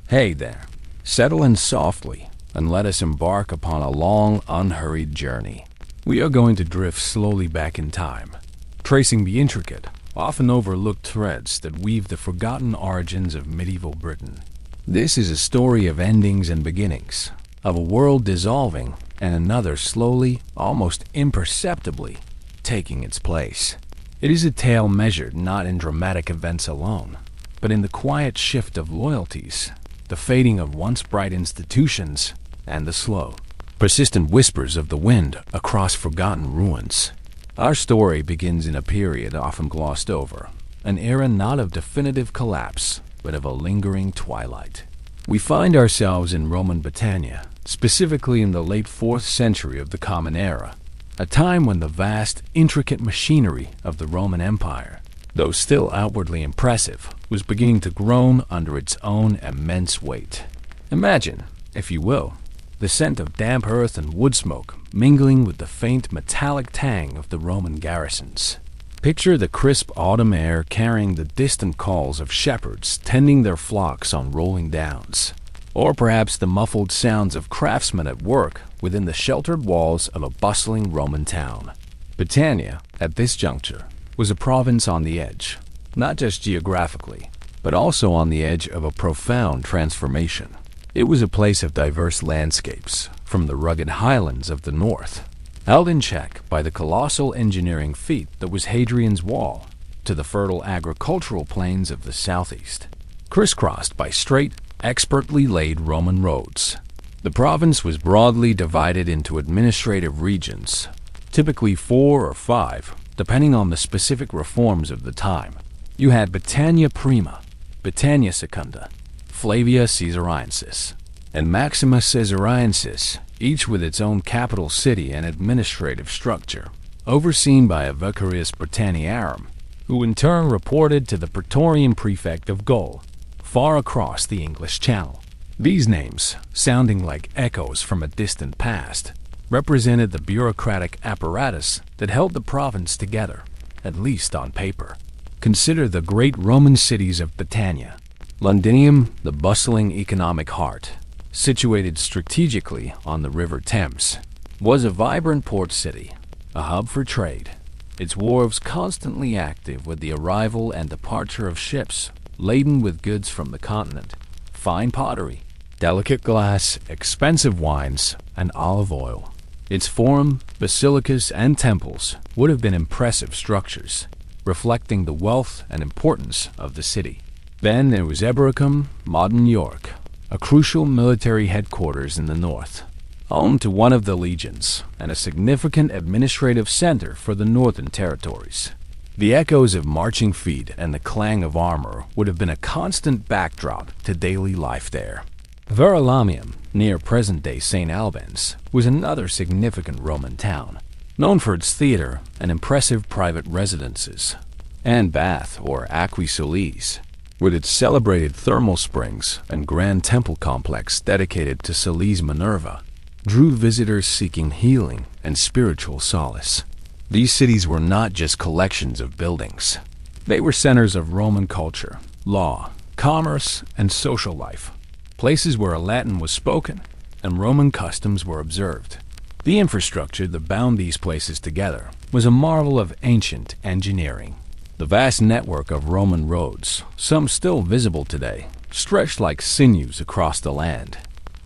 Hey there, settle in softly and let us embark upon a long, unhurried journey. We are going to drift slowly back in time, tracing the intricate, often overlooked threads that weave the forgotten origins of medieval Britain. This is a story of endings and beginnings, of a world dissolving and another slowly, almost imperceptibly, taking its place. It is a tale measured not in dramatic events alone, but in the quiet shift of loyalties, the fading of once bright institutions, and the slow, persistent whispers of the wind across forgotten ruins. Our story begins in a period often glossed over, an era not of definitive collapse, but of a lingering twilight. We find ourselves in Roman Britannia, specifically in the late 4th century of the Common Era, a time when the vast, intricate machinery of the Roman Empire, though still outwardly impressive, was beginning to groan under its own immense weight. Imagine, if you will, the scent of damp earth and wood smoke mingling with the faint metallic tang of the Roman garrisons. Picture the crisp autumn air carrying the distant calls of shepherds tending their flocks on rolling downs, or perhaps the muffled sounds of craftsmen at work within the sheltered walls of a bustling Roman town. Britannia, at this juncture, was a province on the edge, not just geographically, but also on the edge of a profound transformation. It was a place of diverse landscapes, from the rugged highlands of the north, held in check by the colossal engineering feat that was Hadrian's Wall, to the fertile agricultural plains of the southeast, crisscrossed by straight, expertly laid Roman roads. The province was broadly divided into administrative regions, typically 4 or 5, depending on the specific reforms of the time. You had Britannia Prima, Britannia Secunda, Flavia Caesariensis, and Maxima Caesariensis, each with its own capital city and administrative structure, overseen by a Vicarius Britanniarum, who in turn reported to the Praetorian Prefect of Gaul, far across the English Channel. These names, sounding like echoes from a distant past, represented the bureaucratic apparatus that held the province together, at least on paper. Consider the great Roman cities of Britannia. Londinium, the bustling economic heart, situated strategically on the River Thames, was a vibrant port city, a hub for trade, its wharves constantly active with the arrival and departure of ships laden with goods from the continent, fine pottery, delicate glass, expensive wines, and olive oil. Its forum, basilicas, and temples would have been impressive structures, reflecting the wealth and importance of the city. Then there was Eboracum, modern York, a crucial military headquarters in the north, home to one of the legions and a significant administrative center for the northern territories. The echoes of marching feet and the clang of armor would have been a constant backdrop to daily life there. Verulamium, near present-day St. Albans, was another significant Roman town, known for its theater and impressive private residences. And Bath, or Aquae Solis, with its celebrated thermal springs and grand temple complex dedicated to Celes Minerva, drew visitors seeking healing and spiritual solace. These cities were not just collections of buildings. They were centers of Roman culture, law, commerce, and social life, places where Latin was spoken and Roman customs were observed. The infrastructure that bound these places together was a marvel of ancient engineering. The vast network of Roman roads, some still visible today, stretched like sinews across the land.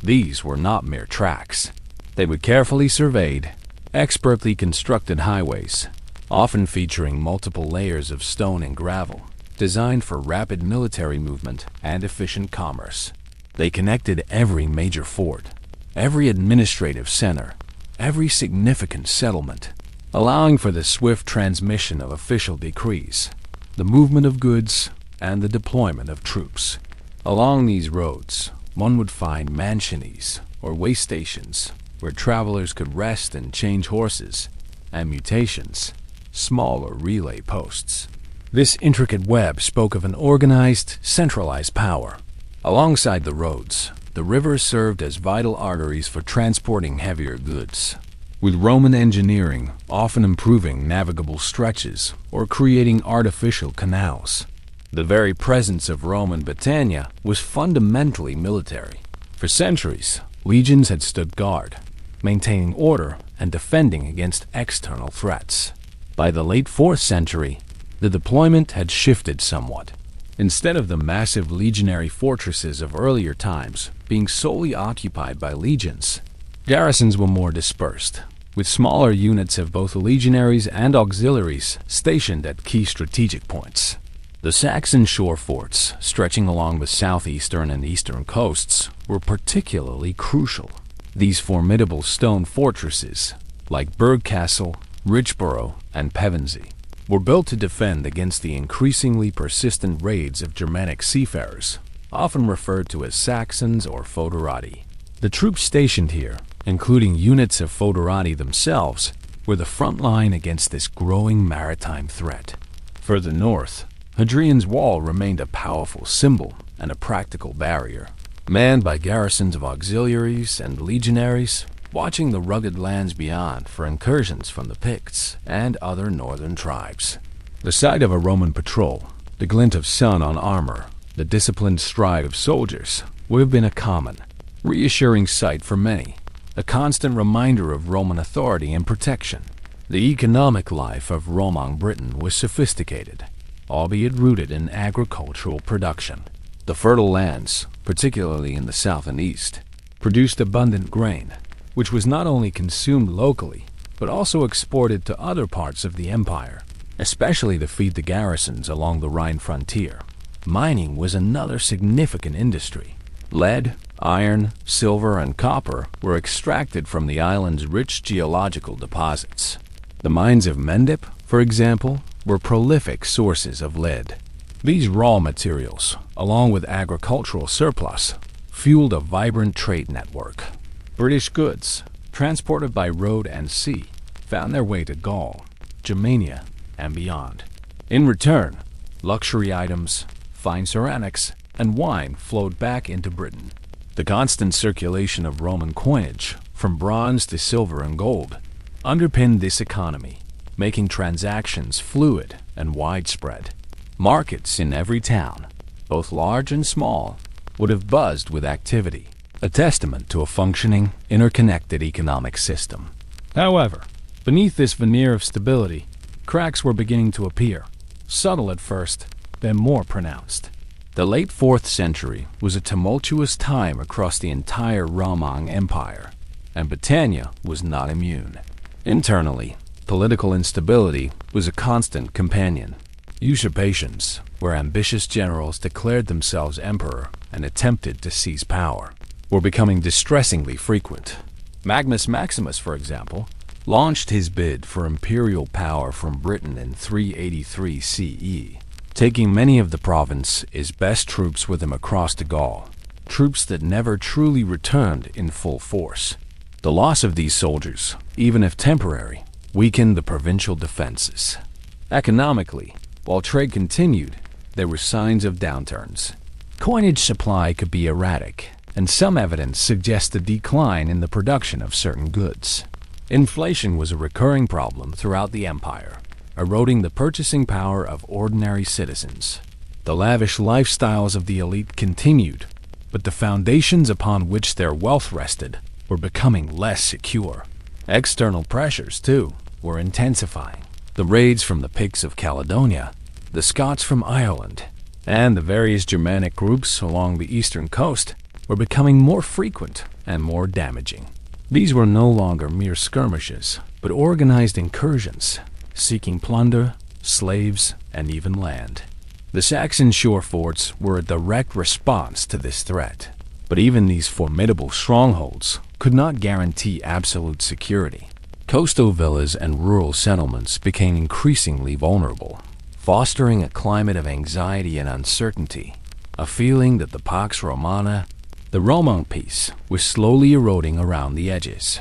These were not mere tracks. They were carefully surveyed, expertly constructed highways, often featuring multiple layers of stone and gravel, designed for rapid military movement and efficient commerce. They connected every major fort, every administrative center, every significant settlement, allowing for the swift transmission of official decrees, the movement of goods, and the deployment of troops. Along these roads, one would find mansiones or way stations where travelers could rest and change horses, and mutations, smaller relay posts. This intricate web spoke of an organized, centralized power. Alongside the roads, the rivers served as vital arteries for transporting heavier goods, with Roman engineering often improving navigable stretches or creating artificial canals. The very presence of Roman Britannia was fundamentally military. For centuries, legions had stood guard, maintaining order and defending against external threats. By the late 4th century, the deployment had shifted somewhat. Instead of the massive legionary fortresses of earlier times being solely occupied by legions, garrisons were more dispersed, with smaller units of both legionaries and auxiliaries stationed at key strategic points. The Saxon shore forts, stretching along the southeastern and eastern coasts, were particularly crucial. These formidable stone fortresses, like Burghcastle, Richborough, and Pevensey, were built to defend against the increasingly persistent raids of Germanic seafarers, often referred to as Saxons or foederati. The troops stationed here, including units of foederati themselves, were the front line against this growing maritime threat. Further north, Hadrian's Wall remained a powerful symbol and a practical barrier, manned by garrisons of auxiliaries and legionaries, watching the rugged lands beyond for incursions from the Picts and other northern tribes. The sight of a Roman patrol, the glint of sun on armor, the disciplined stride of soldiers, would have been a common, reassuring sight for many, a constant reminder of Roman authority and protection. The economic life of Roman Britain was sophisticated, albeit rooted in agricultural production. The fertile lands, particularly in the south and east, produced abundant grain, which was not only consumed locally, but also exported to other parts of the empire, especially to feed the garrisons along the Rhine frontier. Mining was another significant industry. Lead, iron, silver, and copper were extracted from the island's rich geological deposits. The mines of Mendip, for example, were prolific sources of lead. These raw materials, along with agricultural surplus, fueled a vibrant trade network. British goods, transported by road and sea, found their way to Gaul, Germania, and beyond. In return, luxury items, fine ceramics, and wine flowed back into Britain. The constant circulation of Roman coinage, from bronze to silver and gold, underpinned this economy, making transactions fluid and widespread. Markets in every town, both large and small, would have buzzed with activity, a testament to a functioning, interconnected economic system. However, beneath this veneer of stability, cracks were beginning to appear, subtle at first, then more pronounced. The late 4th century was a tumultuous time across the entire Roman Empire, and Britannia was not immune. Internally, political instability was a constant companion. Usurpations, where ambitious generals declared themselves emperor and attempted to seize power, were becoming distressingly frequent. Maximus, for example, launched his bid for imperial power from Britain in 383 CE, taking many of the province's best troops with him across to Gaul, troops that never truly returned in full force. The loss of these soldiers, even if temporary, weakened the provincial defenses. Economically, while trade continued, there were signs of downturns. Coinage supply could be erratic, and some evidence suggests a decline in the production of certain goods. Inflation was a recurring problem throughout the empire, eroding the purchasing power of ordinary citizens. The lavish lifestyles of the elite continued, but the foundations upon which their wealth rested were becoming less secure. External pressures, too, were intensifying. The raids from the Picts of Caledonia, the Scots from Ireland, and the various Germanic groups along the eastern coast were becoming more frequent and more damaging. These were no longer mere skirmishes, but organized incursions, seeking plunder, slaves, and even land. The Saxon shore forts were a direct response to this threat, but even these formidable strongholds could not guarantee absolute security. Coastal villas and rural settlements became increasingly vulnerable, fostering a climate of anxiety and uncertainty, a feeling that the Pax Romana, the Roman peace, was slowly eroding around the edges.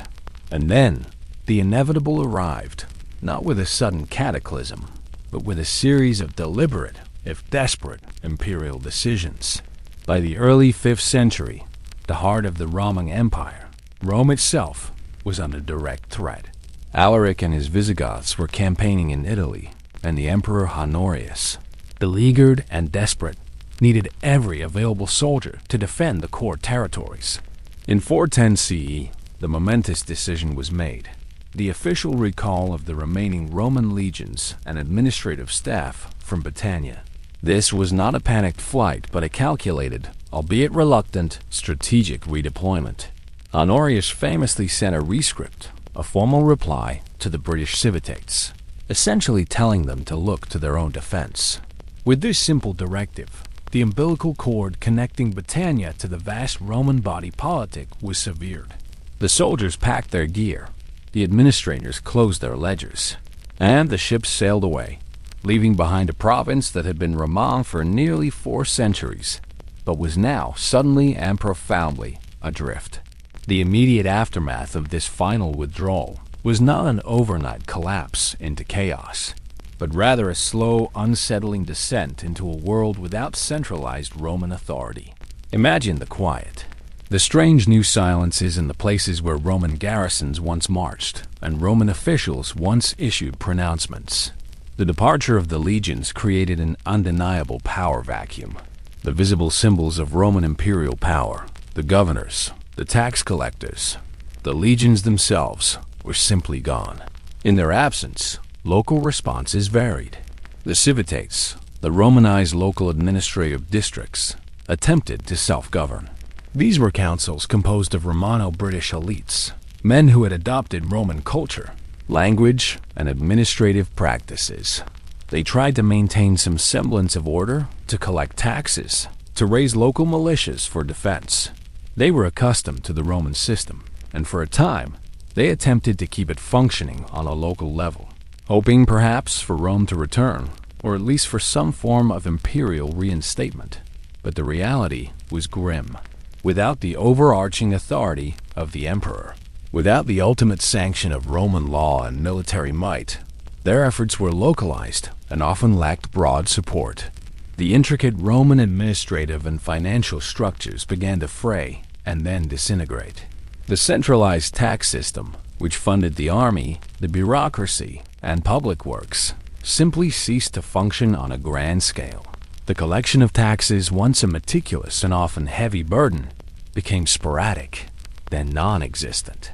And then, the inevitable arrived, not with a sudden cataclysm, but with a series of deliberate, if desperate, imperial decisions. By the early 5th century, the heart of the Roman Empire, Rome itself, was under direct threat. Alaric and his Visigoths were campaigning in Italy, and the Emperor Honorius, beleaguered and desperate, needed every available soldier to defend the core territories. In 410 CE, the momentous decision was made: the official recall of the remaining Roman legions and administrative staff from Britannia. This was not a panicked flight, but a calculated, albeit reluctant, strategic redeployment. Honorius famously sent a rescript, a formal reply to the British civitates, essentially telling them to look to their own defense. With this simple directive, the umbilical cord connecting Britannia to the vast Roman body politic was severed. The soldiers packed their gear, the administrators closed their ledgers, and the ships sailed away, leaving behind a province that had been Roman for nearly 4 centuries, but was now suddenly and profoundly adrift. The immediate aftermath of this final withdrawal was not an overnight collapse into chaos, but rather a slow, unsettling descent into a world without centralized Roman authority. Imagine the quiet, the strange new silences in the places where Roman garrisons once marched and Roman officials once issued pronouncements. The departure of the legions created an undeniable power vacuum. The visible symbols of Roman imperial power, the governors, the tax collectors, the legions themselves, were simply gone. In their absence, local responses varied. The civitates, the Romanized local administrative districts, attempted to self-govern. These were councils composed of Romano-British elites, men who had adopted Roman culture, language, and administrative practices. They tried to maintain some semblance of order, to collect taxes, to raise local militias for defense. They were accustomed to the Roman system, and for a time, they attempted to keep it functioning on a local level, hoping perhaps for Rome to return, or at least for some form of imperial reinstatement. But the reality was grim. Without the overarching authority of the emperor, without the ultimate sanction of Roman law and military might, their efforts were localized and often lacked broad support. The intricate Roman administrative and financial structures began to fray and then disintegrate. The centralized tax system, which funded the army, the bureaucracy, and public works, simply ceased to function on a grand scale. The collection of taxes, once a meticulous and often heavy burden, became sporadic, then non-existent.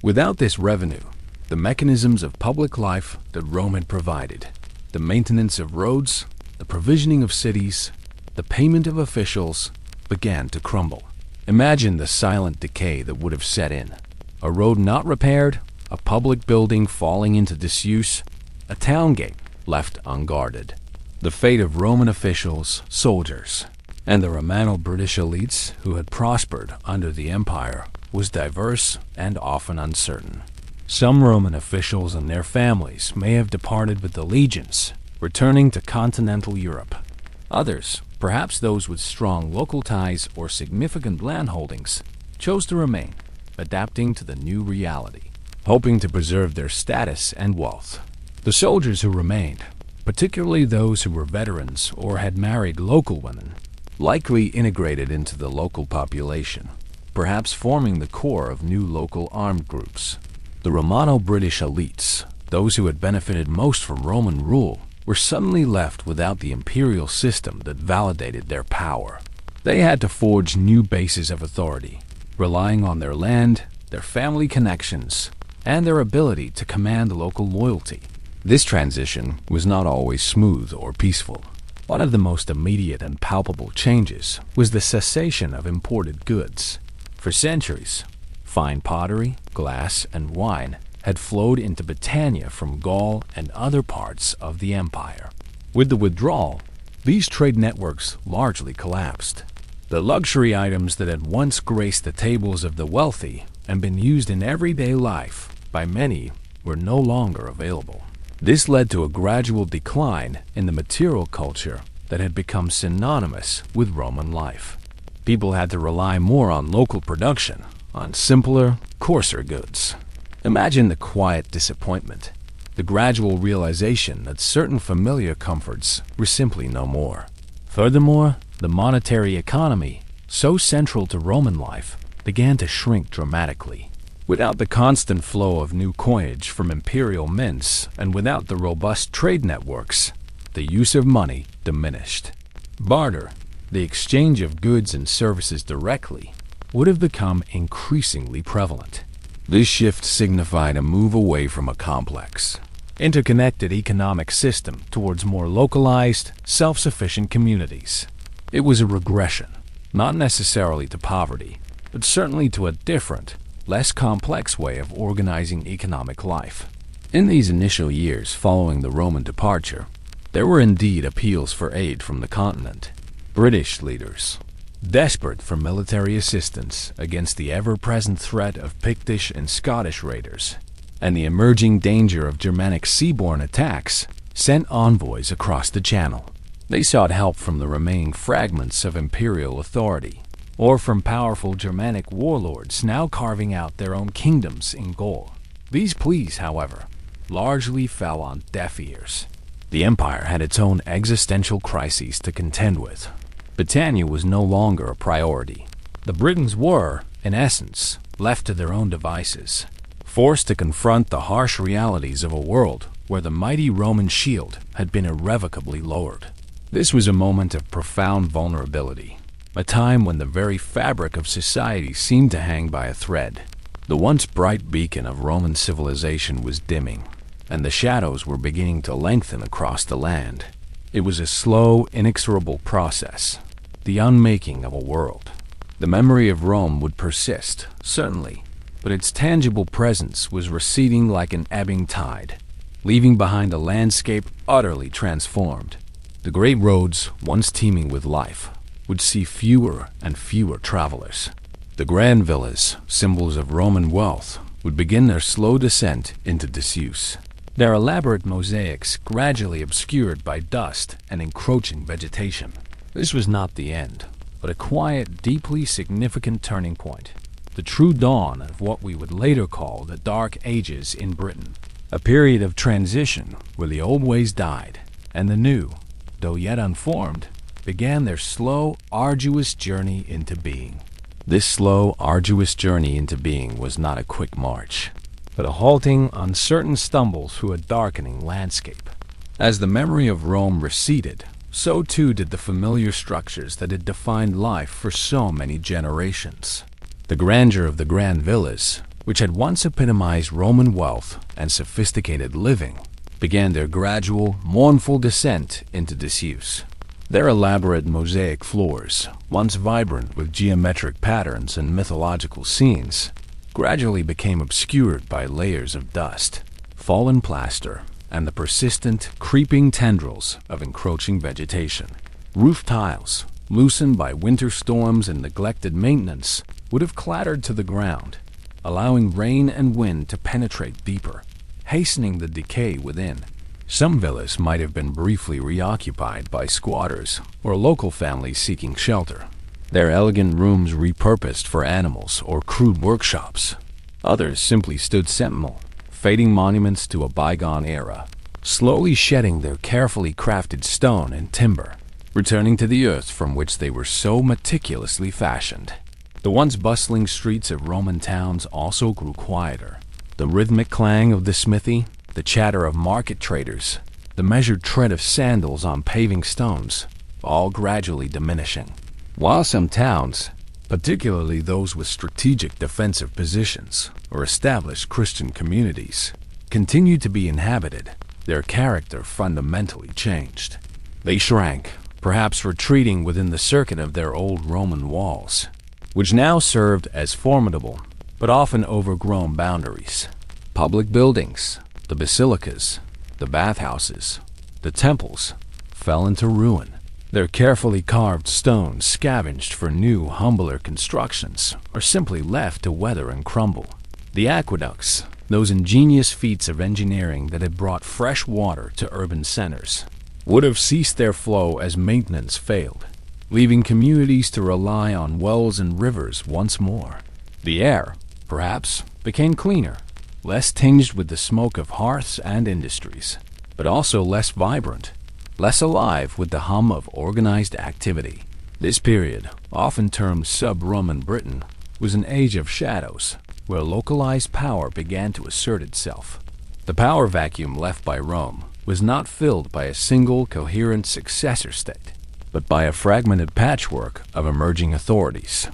Without this revenue, the mechanisms of public life that Rome had provided, the maintenance of roads, the provisioning of cities, the payment of officials, began to crumble. Imagine the silent decay that would have set in. A road not repaired, a public building falling into disuse, a town gate left unguarded. The fate of Roman officials, soldiers, and the Romano-British elites who had prospered under the empire was diverse and often uncertain. Some Roman officials and their families may have departed with the legions, returning to continental Europe. Others, perhaps those with strong local ties or significant landholdings, chose to remain, adapting to the new reality, hoping to preserve their status and wealth. The soldiers who remained, particularly those who were veterans or had married local women, likely integrated into the local population, perhaps forming the core of new local armed groups. The Romano-British elites, those who had benefited most from Roman rule, were suddenly left without the imperial system that validated their power. They had to forge new bases of authority, relying on their land, their family connections, and their ability to command local loyalty. This transition was not always smooth or peaceful. One of the most immediate and palpable changes was the cessation of imported goods. For centuries, fine pottery, glass, and wine had flowed into Britannia from Gaul and other parts of the empire. With the withdrawal, these trade networks largely collapsed. The luxury items that had once graced the tables of the wealthy and been used in everyday life by many were no longer available. This led to a gradual decline in the material culture that had become synonymous with Roman life. People had to rely more on local production, on simpler, coarser goods. Imagine the quiet disappointment, the gradual realization that certain familiar comforts were simply no more. Furthermore, the monetary economy, so central to Roman life, began to shrink dramatically. Without the constant flow of new coinage from imperial mints and without the robust trade networks, the use of money diminished. Barter, the exchange of goods and services directly, would have become increasingly prevalent. This shift signified a move away from a complex, interconnected economic system towards more localized, self-sufficient communities. It was a regression, not necessarily to poverty, but certainly to a different, less complex way of organizing economic life. In these initial years following the Roman departure, there were indeed appeals for aid from the continent. British leaders, desperate for military assistance against the ever-present threat of Pictish and Scottish raiders, and the emerging danger of Germanic seaborne attacks, sent envoys across the Channel. They sought help from the remaining fragments of imperial authority, or from powerful Germanic warlords now carving out their own kingdoms in Gaul. These pleas, however, largely fell on deaf ears. The empire had its own existential crises to contend with. Britannia was no longer a priority. The Britons were, in essence, left to their own devices, forced to confront the harsh realities of a world where the mighty Roman shield had been irrevocably lowered. This was a moment of profound vulnerability, a time when the very fabric of society seemed to hang by a thread. The once bright beacon of Roman civilization was dimming, and the shadows were beginning to lengthen across the land. It was a slow, inexorable process, the unmaking of a world. The memory of Rome would persist, certainly, but its tangible presence was receding like an ebbing tide, leaving behind a landscape utterly transformed. The great roads, once teeming with life, would see fewer and fewer travelers. The grand villas, symbols of Roman wealth, would begin their slow descent into disuse, their elaborate mosaics gradually obscured by dust and encroaching vegetation. This was not the end, but a quiet, deeply significant turning point, the true dawn of what we would later call the Dark Ages in Britain, a period of transition where the old ways died, and the new, though yet unformed, began their slow, arduous journey into being. This slow, arduous journey into being was not a quick march, but a halting, uncertain stumble through a darkening landscape. As the memory of Rome receded, so too did the familiar structures that had defined life for so many generations. The grandeur of the grand villas, which had once epitomized Roman wealth and sophisticated living, began their gradual, mournful descent into disuse. Their elaborate mosaic floors, once vibrant with geometric patterns and mythological scenes, gradually became obscured by layers of dust, fallen plaster, and the persistent, creeping tendrils of encroaching vegetation. Roof tiles, loosened by winter storms and neglected maintenance, would have clattered to the ground, allowing rain and wind to penetrate deeper, hastening the decay within. Some villas might have been briefly reoccupied by squatters or local families seeking shelter, their elegant rooms repurposed for animals or crude workshops. Others simply stood sentinel, fading monuments to a bygone era, slowly shedding their carefully crafted stone and timber, returning to the earth from which they were so meticulously fashioned. The once bustling streets of Roman towns also grew quieter. The rhythmic clang of the smithy, the chatter of market traders, the measured tread of sandals on paving stones, all gradually diminishing. While some towns, particularly those with strategic defensive positions or established Christian communities, continued to be inhabited, their character fundamentally changed. They shrank, perhaps retreating within the circuit of their old Roman walls, which now served as formidable but often overgrown boundaries. Public buildings, the basilicas, the bathhouses, the temples, fell into ruin, their carefully carved stones scavenged for new, humbler constructions, or simply left to weather and crumble. The aqueducts, those ingenious feats of engineering that had brought fresh water to urban centers, would have ceased their flow as maintenance failed, leaving communities to rely on wells and rivers once more. The air, perhaps, became cleaner, less tinged with the smoke of hearths and industries, but also less vibrant, less alive with the hum of organized activity. This period, often termed sub-Roman Britain, was an age of shadows, where localized power began to assert itself. The power vacuum left by Rome was not filled by a single coherent successor state, but by a fragmented patchwork of emerging authorities.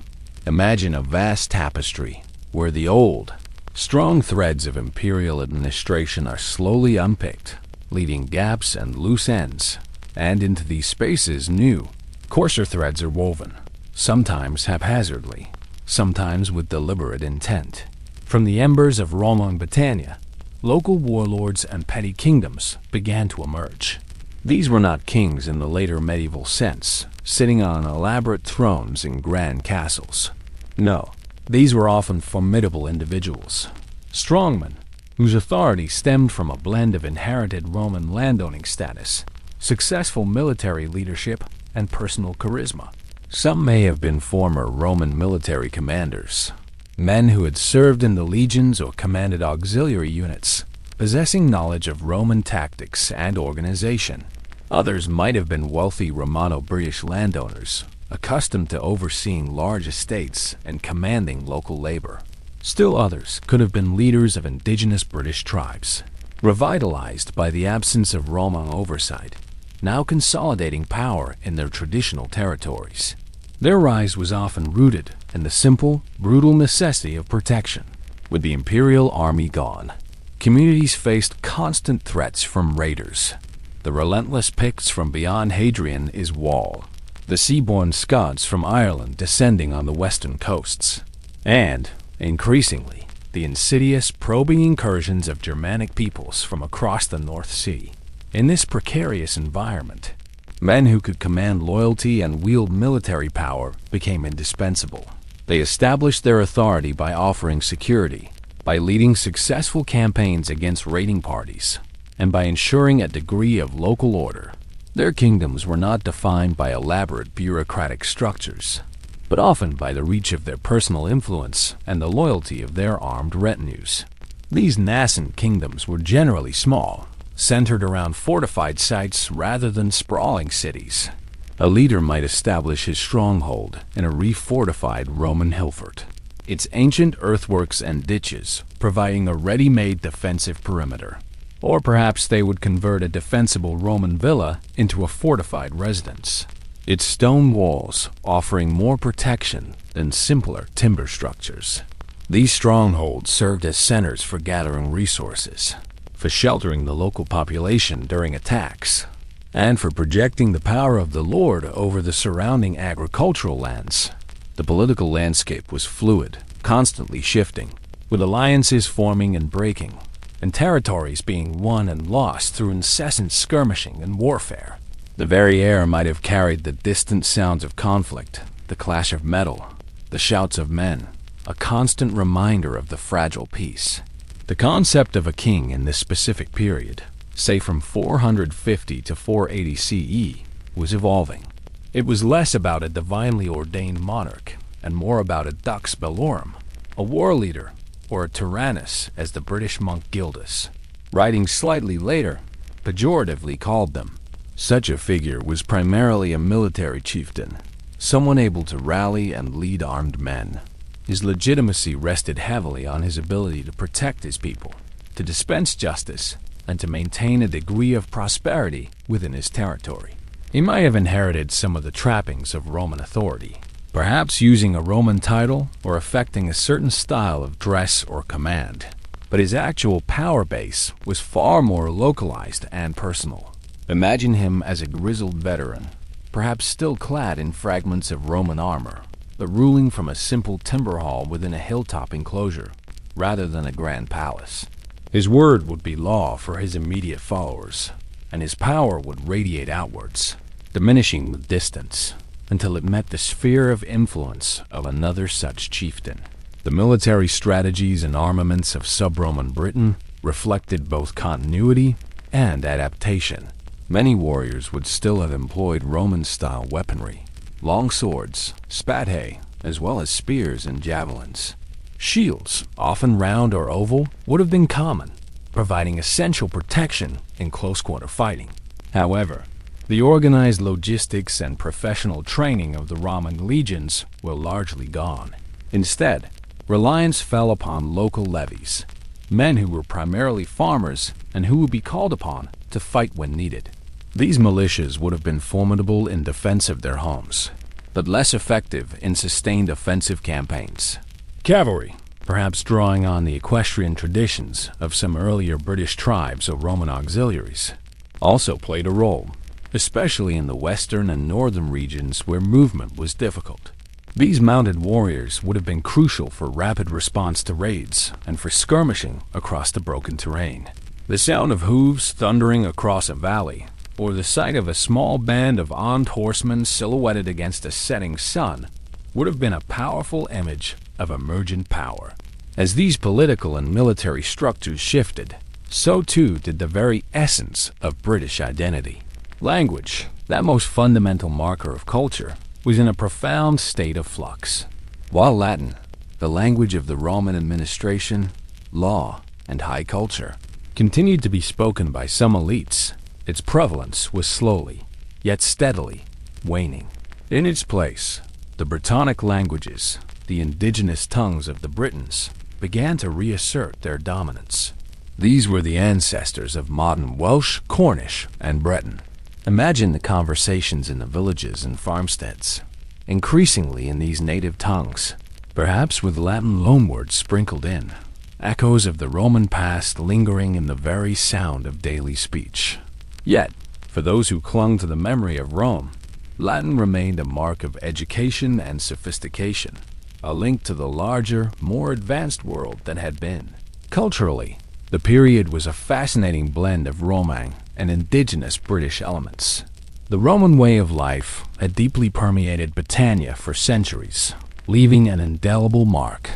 Imagine a vast tapestry where the old, strong threads of imperial administration are slowly unpicked, leaving gaps and loose ends, and into these spaces new, coarser threads are woven, sometimes haphazardly, sometimes with deliberate intent. From the embers of Roman Britannia, local warlords and petty kingdoms began to emerge. These were not kings in the later medieval sense, sitting on elaborate thrones in grand castles. No, these were often formidable individuals, strongmen, whose authority stemmed from a blend of inherited Roman landowning status, successful military leadership, and personal charisma. Some may have been former Roman military commanders, men who had served in the legions or commanded auxiliary units, possessing knowledge of Roman tactics and organization. Others might have been wealthy Romano-British landowners, accustomed to overseeing large estates and commanding local labor. Still others could have been leaders of indigenous British tribes, revitalized by the absence of Roman oversight, now consolidating power in their traditional territories. Their rise was often rooted in the simple, brutal necessity of protection. With the imperial army gone, communities faced constant threats from raiders. The relentless Picts from beyond Hadrian's Wall, the seaborne Scots from Ireland descending on the western coasts, and, increasingly, the insidious, probing incursions of Germanic peoples from across the North Sea. In this precarious environment, men who could command loyalty and wield military power became indispensable. They established their authority by offering security, by leading successful campaigns against raiding parties, and by ensuring a degree of local order. Their kingdoms were not defined by elaborate bureaucratic structures, but often by the reach of their personal influence and the loyalty of their armed retinues. These nascent kingdoms were generally small, centered around fortified sites rather than sprawling cities. A leader might establish his stronghold in a refortified Roman hillfort, its ancient earthworks and ditches providing a ready-made defensive perimeter. Or perhaps they would convert a defensible Roman villa into a fortified residence, its stone walls offering more protection than simpler timber structures. These strongholds served as centers for gathering resources, for sheltering the local population during attacks, and for projecting the power of the lord over the surrounding agricultural lands. The political landscape was fluid, constantly shifting, with alliances forming and breaking, and territories being won and lost through incessant skirmishing and warfare. The very air might have carried the distant sounds of conflict, the clash of metal, the shouts of men, a constant reminder of the fragile peace. The concept of a king in this specific period, say from 450 to 480 CE, was evolving. It was less about a divinely ordained monarch and more about a dux bellorum, a war leader, or a tyrannus as the British monk Gildas, writing slightly later, pejoratively called them. Such a figure was primarily a military chieftain, someone able to rally and lead armed men. His legitimacy rested heavily on his ability to protect his people, to dispense justice, and to maintain a degree of prosperity within his territory. He might have inherited some of the trappings of Roman authority, perhaps using a Roman title or affecting a certain style of dress or command, but his actual power base was far more localized and personal. Imagine him as a grizzled veteran, perhaps still clad in fragments of Roman armor, but ruling from a simple timber hall within a hilltop enclosure, rather than a grand palace. His word would be law for his immediate followers, and his power would radiate outwards, diminishing with distance, until it met the sphere of influence of another such chieftain. The military strategies and armaments of sub-Roman Britain reflected both continuity and adaptation. Many warriors would still have employed Roman-style weaponry, long swords, spathae, as well as spears and javelins. Shields, often round or oval, would have been common, providing essential protection in close-quarter fighting. However, the organized logistics and professional training of the Roman legions were largely gone. Instead, reliance fell upon local levies, men who were primarily farmers and who would be called upon to fight when needed. These militias would have been formidable in defense of their homes, but less effective in sustained offensive campaigns. Cavalry, perhaps drawing on the equestrian traditions of some earlier British tribes or Roman auxiliaries, also played a role, especially in the western and northern regions where movement was difficult. These mounted warriors would have been crucial for rapid response to raids and for skirmishing across the broken terrain. The sound of hooves thundering across a valley, or the sight of a small band of armed horsemen silhouetted against a setting sun, would have been a powerful image of emergent power. As these political and military structures shifted, so too did the very essence of British identity. Language, that most fundamental marker of culture, was in a profound state of flux. While Latin, the language of the Roman administration, law, and high culture, continued to be spoken by some elites, its prevalence was slowly, yet steadily, waning. In its place, the Brittonic languages, the indigenous tongues of the Britons, began to reassert their dominance. These were the ancestors of modern Welsh, Cornish, and Breton. Imagine the conversations in the villages and farmsteads, increasingly in these native tongues, perhaps with Latin loanwords sprinkled in, echoes of the Roman past lingering in the very sound of daily speech. Yet, for those who clung to the memory of Rome, Latin remained a mark of education and sophistication, a link to the larger, more advanced world that had been. Culturally, the period was a fascinating blend of Romang and indigenous British elements. The Roman way of life had deeply permeated Britannia for centuries, leaving an indelible mark.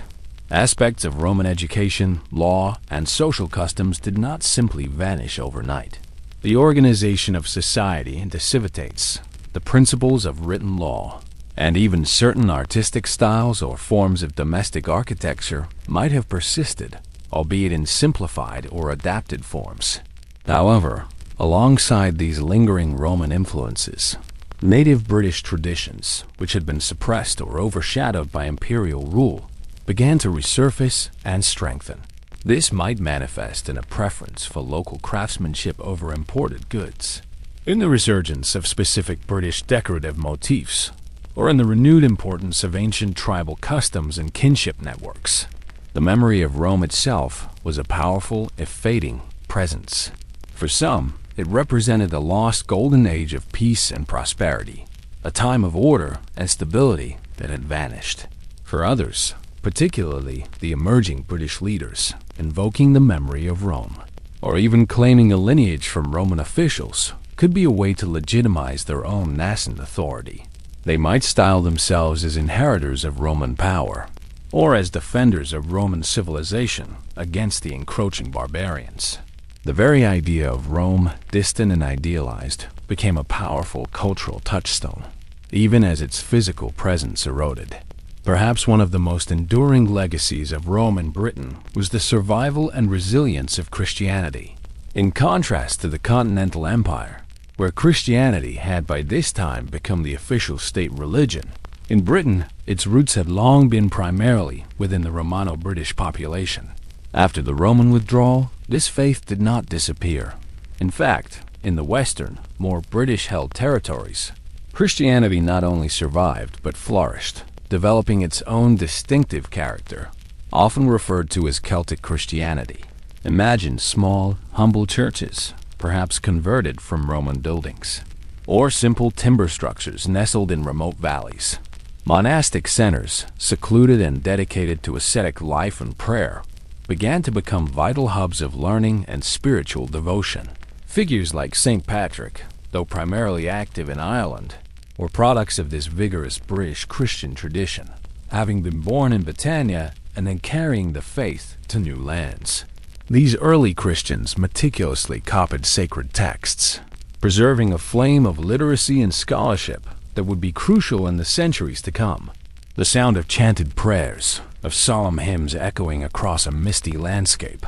Aspects of Roman education, law, and social customs did not simply vanish overnight. The organization of society into civitates, the principles of written law, and even certain artistic styles or forms of domestic architecture might have persisted, albeit in simplified or adapted forms. However, alongside these lingering Roman influences, native British traditions, which had been suppressed or overshadowed by imperial rule, began to resurface and strengthen. This might manifest in a preference for local craftsmanship over imported goods, in the resurgence of specific British decorative motifs, or in the renewed importance of ancient tribal customs and kinship networks. The memory of Rome itself was a powerful, if fading, presence. For some, it represented a lost golden age of peace and prosperity, a time of order and stability that had vanished. For others, particularly the emerging British leaders, invoking the memory of Rome, or even claiming a lineage from Roman officials, could be a way to legitimize their own nascent authority. They might style themselves as inheritors of Roman power, or as defenders of Roman civilization against the encroaching barbarians. The very idea of Rome, distant and idealized, became a powerful cultural touchstone, even as its physical presence eroded. Perhaps one of the most enduring legacies of Rome and Britain was the survival and resilience of Christianity. In contrast to the continental empire, where Christianity had by this time become the official state religion, in Britain, its roots had long been primarily within the Romano-British population. After the Roman withdrawal, this faith did not disappear. In fact, in the western, more British-held territories, Christianity not only survived but flourished, developing its own distinctive character, often referred to as Celtic Christianity. Imagine small, humble churches, perhaps converted from Roman buildings, or simple timber structures nestled in remote valleys. Monastic centers, secluded and dedicated to ascetic life and prayer, began to become vital hubs of learning and spiritual devotion. Figures like St. Patrick, though primarily active in Ireland, were products of this vigorous British Christian tradition, having been born in Britannia and then carrying the faith to new lands. These early Christians meticulously copied sacred texts, preserving a flame of literacy and scholarship that would be crucial in the centuries to come. The sound of chanted prayers, of solemn hymns echoing across a misty landscape,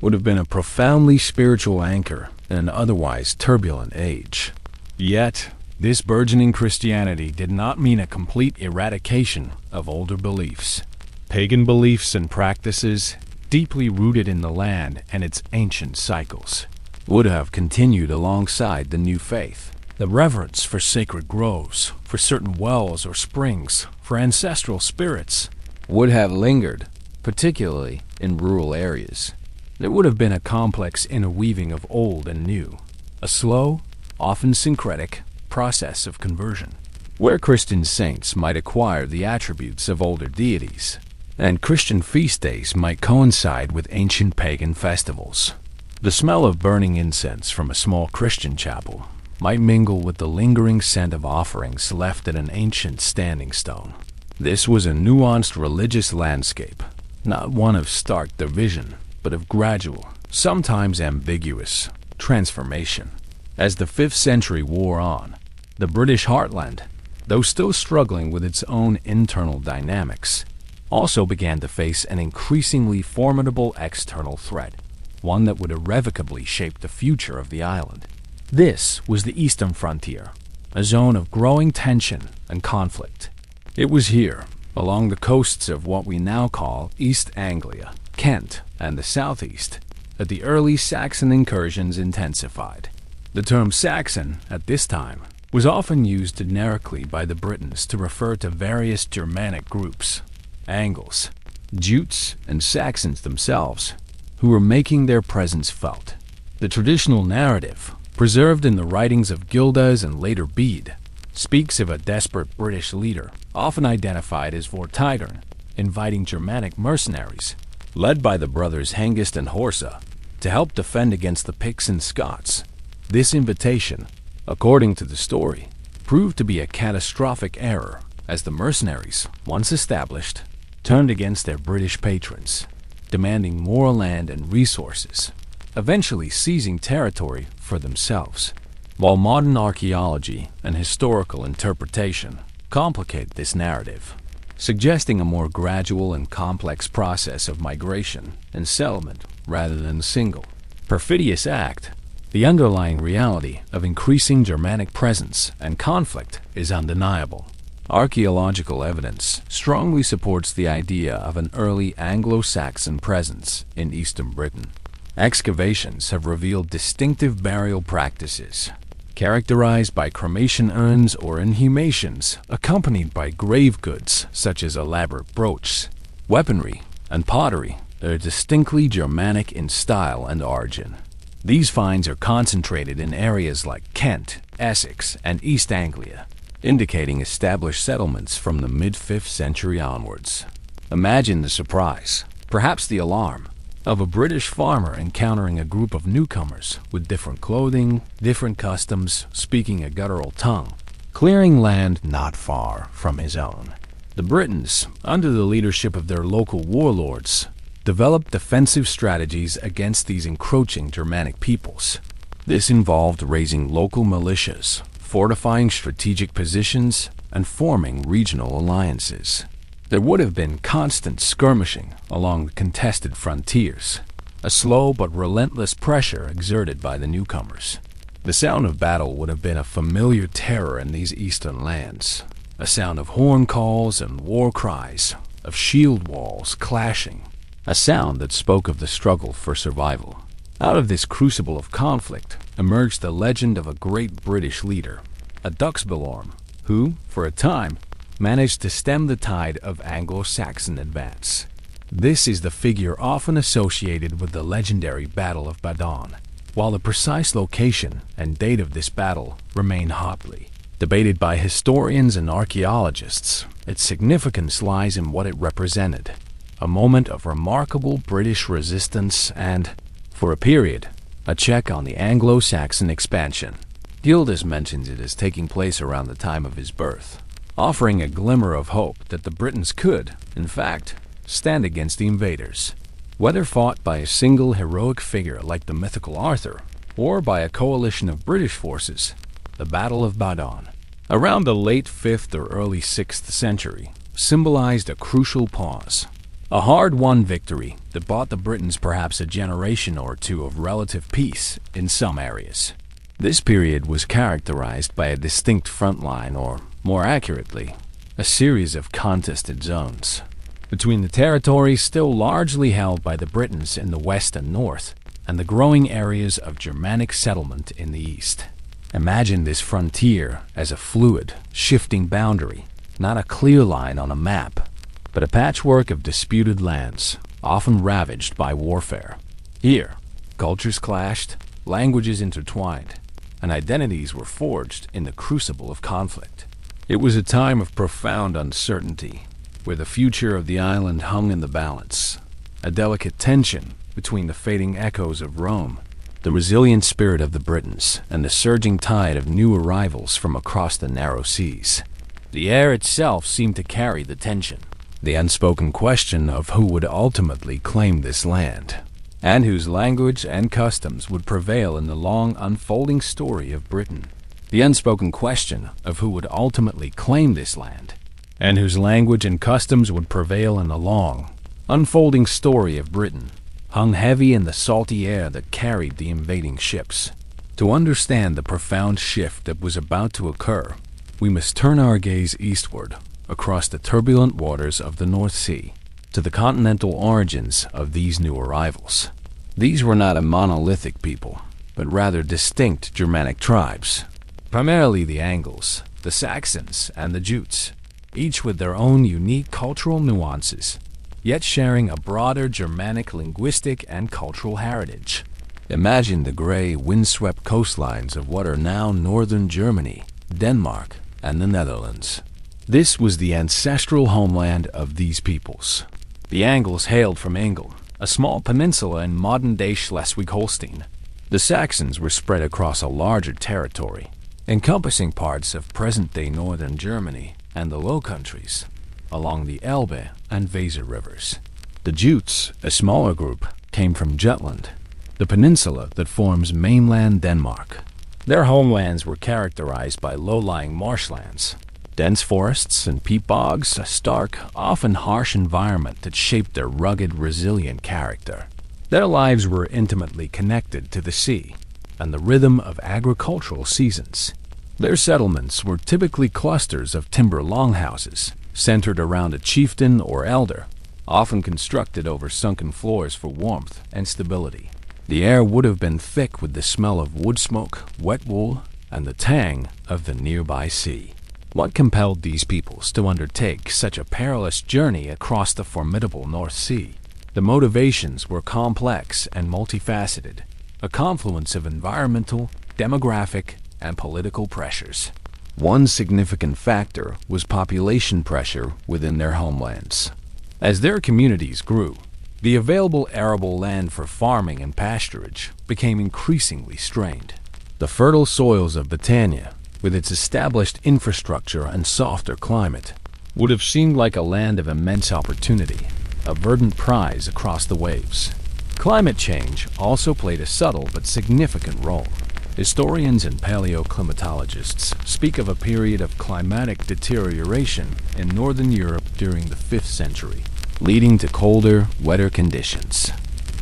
would have been a profoundly spiritual anchor in an otherwise turbulent age. Yet, this burgeoning Christianity did not mean a complete eradication of older beliefs. Pagan beliefs and practices, deeply rooted in the land and its ancient cycles, would have continued alongside the new faith. The reverence for sacred groves, for certain wells or springs, for ancestral spirits, would have lingered, particularly in rural areas. There would have been a complex interweaving of old and new, a slow, often syncretic, process of conversion, where Christian saints might acquire the attributes of older deities, and Christian feast days might coincide with ancient pagan festivals. The smell of burning incense from a small Christian chapel might mingle with the lingering scent of offerings left at an ancient standing stone. This was a nuanced religious landscape, not one of stark division, but of gradual, sometimes ambiguous, transformation. As the 5th century wore on, the British heartland, though still struggling with its own internal dynamics, also began to face an increasingly formidable external threat, one that would irrevocably shape the future of the island. This was the eastern frontier, a zone of growing tension and conflict. It was here, along the coasts of what we now call East Anglia, Kent, and the southeast, that the early Saxon incursions intensified. The term Saxon, at this time, was often used generically by the Britons to refer to various Germanic groups, Angles, Jutes, and Saxons themselves, who were making their presence felt. The traditional narrative, preserved in the writings of Gildas and later Bede, speaks of a desperate British leader, often identified as Vortigern, inviting Germanic mercenaries, led by the brothers Hengist and Horsa, to help defend against the Picts and Scots. This invitation, according to the story, proved to be a catastrophic error, as the mercenaries, once established, turned against their British patrons, demanding more land and resources, eventually seizing territory for themselves. While modern archaeology and historical interpretation complicate this narrative, suggesting a more gradual and complex process of migration and settlement rather than a single, perfidious act, the underlying reality of increasing Germanic presence and conflict is undeniable. Archaeological evidence strongly supports the idea of an early Anglo-Saxon presence in eastern Britain. Excavations have revealed distinctive burial practices, characterized by cremation urns or inhumations, accompanied by grave goods such as elaborate brooches, weaponry, and pottery that are distinctly Germanic in style and origin. These finds are concentrated in areas like Kent, Essex, and East Anglia, indicating established settlements from the mid-5th century onwards. Imagine the surprise, perhaps the alarm, of a British farmer encountering a group of newcomers with different clothing, different customs, speaking a guttural tongue, clearing land not far from his own. The Britons, under the leadership of their local warlords, developed defensive strategies against these encroaching Germanic peoples. This involved raising local militias, fortifying strategic positions, and forming regional alliances. There would have been constant skirmishing along the contested frontiers, a slow but relentless pressure exerted by the newcomers. The sound of battle would have been a familiar terror in these eastern lands, a sound of horn calls and war cries, of shield walls clashing, a sound that spoke of the struggle for survival. Out of this crucible of conflict emerged the legend of a great British leader, a Duxbelorm, who, for a time, managed to stem the tide of Anglo-Saxon advance. This is the figure often associated with the legendary Battle of Badon, while the precise location and date of this battle remain hotly debated by historians and archaeologists. Its significance lies in what it represented, a moment of remarkable British resistance and, for a period, a check on the Anglo-Saxon expansion. Gildas mentions it as taking place around the time of his birth, offering a glimmer of hope that the Britons could, in fact, stand against the invaders. Whether fought by a single heroic figure like the mythical Arthur, or by a coalition of British forces, the Battle of Badon, around the late 5th or early 6th century, symbolized a crucial pause. A hard-won victory that bought the Britons perhaps a generation or two of relative peace in some areas. This period was characterized by a distinct front line, or, more accurately, a series of contested zones. between the territories still largely held by the Britons in the west and north, and the growing areas of Germanic settlement in the east. Imagine this frontier as a fluid, shifting boundary, not a clear line on a map, but a patchwork of disputed lands, often ravaged by warfare. Here, cultures clashed, languages intertwined, and identities were forged in the crucible of conflict. It was a time of profound uncertainty, where the future of the island hung in the balance, a delicate tension between the fading echoes of Rome, the resilient spirit of the Britons, and the surging tide of new arrivals from across the narrow seas. The air itself seemed to carry the tension, the unspoken question of who would ultimately claim this land, and whose language and customs would prevail in the long unfolding story of Britain. The unspoken question of who would ultimately claim this land, and whose language and customs would prevail in the long, unfolding story of Britain, hung heavy in the salty air that carried the invading ships. To understand the profound shift that was about to occur, we must turn our gaze eastward, across the turbulent waters of the North Sea, to the continental origins of these new arrivals. These were not a monolithic people, but rather distinct Germanic tribes, primarily the Angles, the Saxons, and the Jutes, each with their own unique cultural nuances, yet sharing a broader Germanic linguistic and cultural heritage. Imagine the gray, windswept coastlines of what are now northern Germany, Denmark, and the Netherlands. This was the ancestral homeland of these peoples. The Angles hailed from Engel, a small peninsula in modern-day Schleswig-Holstein. The Saxons were spread across a larger territory, encompassing parts of present-day northern Germany and the Low Countries, along the Elbe and Weser rivers. The Jutes, a smaller group, came from Jutland, the peninsula that forms mainland Denmark. Their homelands were characterized by low-lying marshlands, dense forests and peat bogs, a stark, often harsh environment that shaped their rugged, resilient character. Their lives were intimately connected to the sea and the rhythm of agricultural seasons. Their settlements were typically clusters of timber longhouses, centered around a chieftain or elder, often constructed over sunken floors for warmth and stability. The air would have been thick with the smell of wood smoke, wet wool, and the tang of the nearby sea. What compelled these peoples to undertake such a perilous journey across the formidable North Sea? The motivations were complex and multifaceted, a confluence of environmental, demographic, and political pressures. One significant factor was population pressure within their homelands. As their communities grew, the available arable land for farming and pasturage became increasingly strained. The fertile soils of Britannia, with its established infrastructure and softer climate, would have seemed like a land of immense opportunity, a verdant prize across the waves. Climate change also played a subtle but significant role. Historians and paleoclimatologists speak of a period of climatic deterioration in northern Europe during the 5th century, leading to colder, wetter conditions.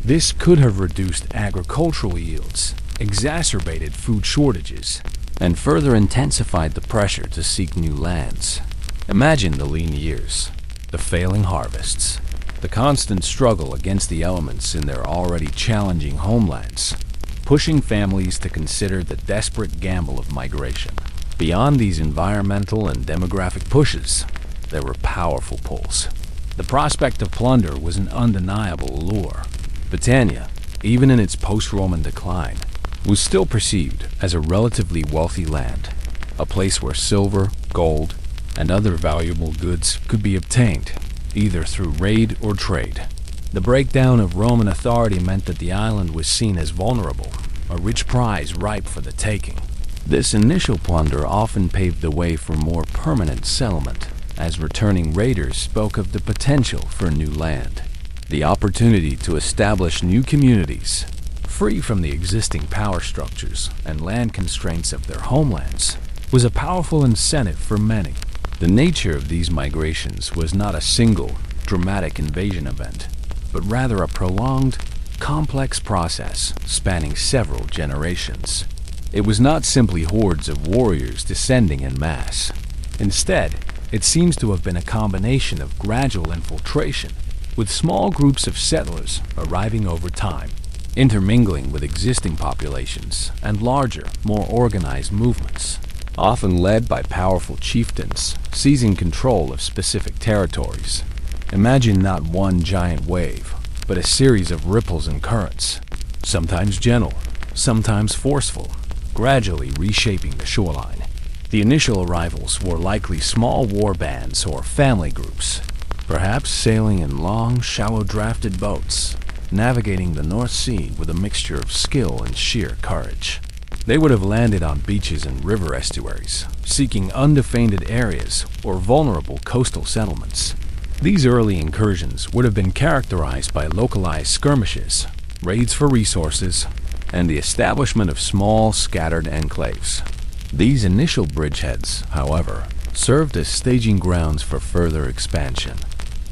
This could have reduced agricultural yields, exacerbated food shortages, and further intensified the pressure to seek new lands. Imagine the lean years, the failing harvests, the constant struggle against the elements in their already challenging homelands, pushing families to consider the desperate gamble of migration. Beyond these environmental and demographic pushes, there were powerful pulls. The prospect of plunder was an undeniable allure. Britannia, even in its post-Roman decline, was still perceived as a relatively wealthy land, a place where silver, gold, and other valuable goods could be obtained, either through raid or trade. The breakdown of Roman authority meant that the island was seen as vulnerable, a rich prize ripe for the taking. This initial plunder often paved the way for more permanent settlement, as returning raiders spoke of the potential for new land, the opportunity to establish new communities, free from the existing power structures and land constraints of their homelands, was a powerful incentive for many. The nature of these migrations was not a single, dramatic invasion event, but rather a prolonged, complex process spanning several generations. It was not simply hordes of warriors descending en masse. Instead, it seems to have been a combination of gradual infiltration, with small groups of settlers arriving over time, intermingling with existing populations, and larger, more organized movements, often led by powerful chieftains seizing control of specific territories. Imagine not one giant wave, but a series of ripples and currents, sometimes gentle, sometimes forceful, gradually reshaping the shoreline. The initial arrivals were likely small war bands or family groups, perhaps sailing in long, shallow-drafted boats, navigating the North Sea with a mixture of skill and sheer courage. They would have landed on beaches and river estuaries, seeking undefended areas or vulnerable coastal settlements. These early incursions would have been characterized by localized skirmishes, raids for resources, and the establishment of small, scattered enclaves. These initial bridgeheads, however, served as staging grounds for further expansion.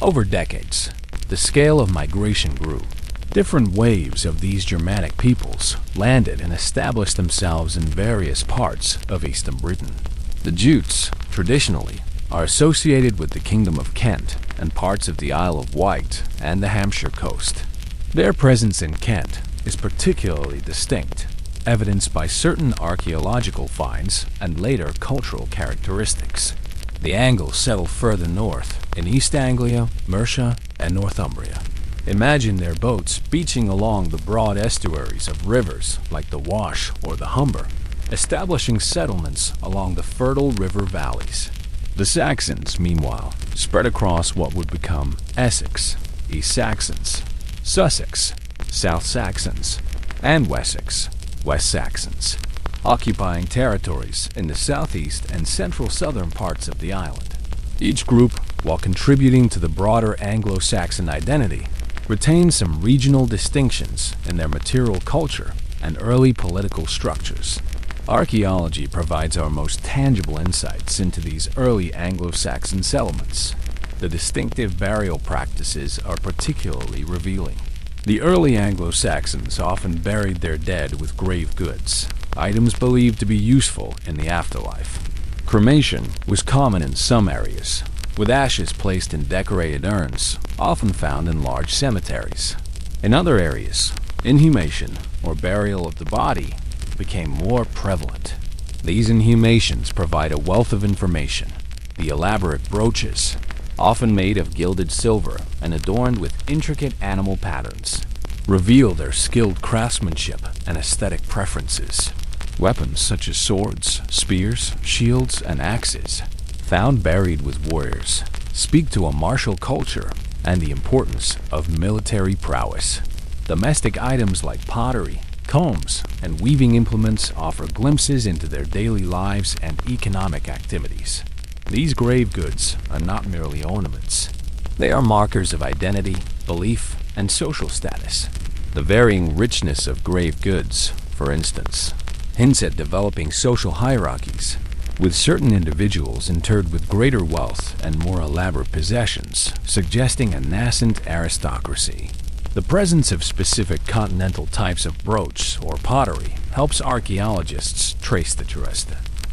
Over decades, the scale of migration grew. Different waves of these Germanic peoples landed and established themselves in various parts of eastern Britain. The Jutes, traditionally, are associated with the Kingdom of Kent and parts of the Isle of Wight and the Hampshire coast. Their presence in Kent is particularly distinct, evidenced by certain archaeological finds and later cultural characteristics. The Angles settled further north in East Anglia, Mercia, and Northumbria. Imagine their boats beaching along the broad estuaries of rivers like the Wash or the Humber, establishing settlements along the fertile river valleys. The Saxons, meanwhile, spread across what would become Essex, East Saxons, Sussex, South Saxons, and Wessex, West Saxons, occupying territories in the southeast and central southern parts of the island. Each group, while contributing to the broader Anglo-Saxon identity, retained some regional distinctions in their material culture and early political structures. Archaeology provides our most tangible insights into these early Anglo-Saxon settlements. The distinctive burial practices are particularly revealing. The early Anglo-Saxons often buried their dead with grave goods, items believed to be useful in the afterlife. Cremation was common in some areas, with ashes placed in decorated urns, often found in large cemeteries. In other areas, inhumation, or burial of the body, became more prevalent. These inhumations provide a wealth of information. The elaborate brooches, often made of gilded silver and adorned with intricate animal patterns, reveal their skilled craftsmanship and aesthetic preferences. Weapons such as swords, spears, shields, and axes, found buried with warriors, speak to a martial culture and the importance of military prowess. Domestic items like pottery, combs, and weaving implements offer glimpses into their daily lives and economic activities. These grave goods are not merely ornaments. They are markers of identity, belief, and social status. The varying richness of grave goods, for instance, hints at developing social hierarchies, with certain individuals interred with greater wealth and more elaborate possessions, suggesting a nascent aristocracy. The presence of specific continental types of brooch or pottery helps archaeologists trace the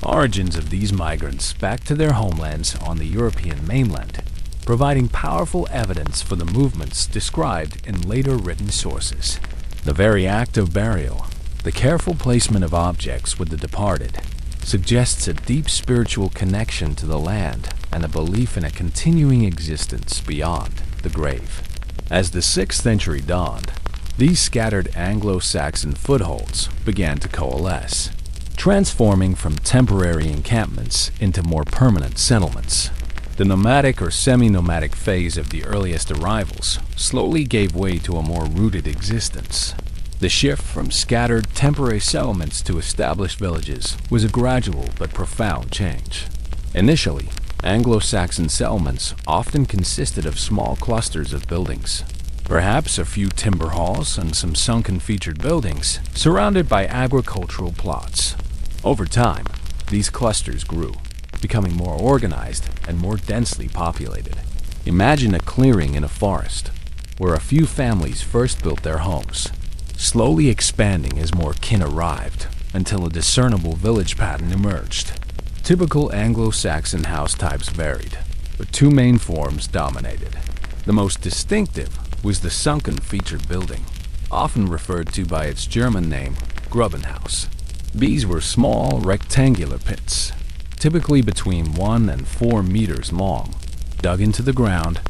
origins of these migrants back to their homelands on the European mainland, providing powerful evidence for the movements described in later written sources. The very act of burial, the careful placement of objects with the departed, suggests a deep spiritual connection to the land and a belief in a continuing existence beyond the grave. As the 6th century dawned, these scattered Anglo-Saxon footholds began to coalesce, transforming from temporary encampments into more permanent settlements. The nomadic or semi-nomadic phase of the earliest arrivals slowly gave way to a more rooted existence. The shift from scattered temporary settlements to established villages was a gradual but profound change. Initially, Anglo-Saxon settlements often consisted of small clusters of buildings, perhaps a few timber halls and some sunken featured buildings surrounded by agricultural plots. Over time, these clusters grew, becoming more organized and more densely populated. Imagine a clearing in a forest, where a few families first built their homes, slowly expanding as more kin arrived until a discernible village pattern emerged. Typical Anglo-Saxon house types varied, but two main forms dominated. The most distinctive was the sunken featured building, often referred to by its German name, Grubenhaus. These were small, rectangular pits, typically between 1 and 4 meters long, dug into the ground,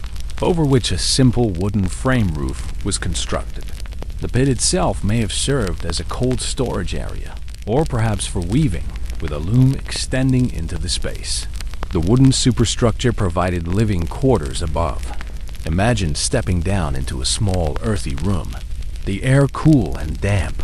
over which a simple wooden frame roof was constructed. The pit itself may have served as a cold storage area, or perhaps for weaving, with a loom extending into the space. The wooden superstructure provided living quarters above. Imagine stepping down into a small, earthy room, the air cool and damp,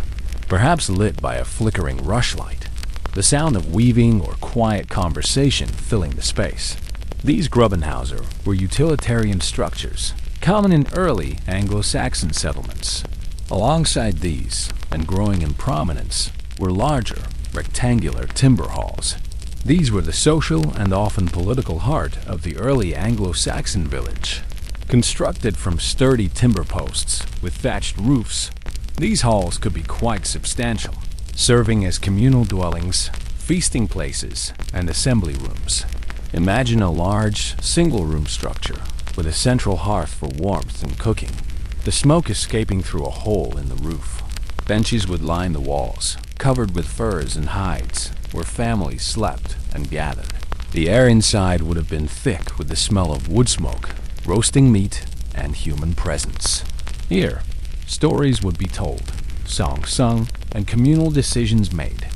perhaps lit by a flickering rushlight, the sound of weaving or quiet conversation filling the space. These Grubenhauser were utilitarian structures, common in early Anglo-Saxon settlements. Alongside these, and growing in prominence, were larger, rectangular timber halls. These were the social and often political heart of the early Anglo-Saxon village. Constructed from sturdy timber posts with thatched roofs, these halls could be quite substantial, serving as communal dwellings, feasting places, and assembly rooms. Imagine a large, single-room structure with a central hearth for warmth and cooking, the smoke escaping through a hole in the roof. Benches would line the walls, covered with furs and hides, where families slept and gathered. The air inside would have been thick with the smell of wood smoke, roasting meat, and human presence. Here, stories would be told, songs sung, and communal decisions made.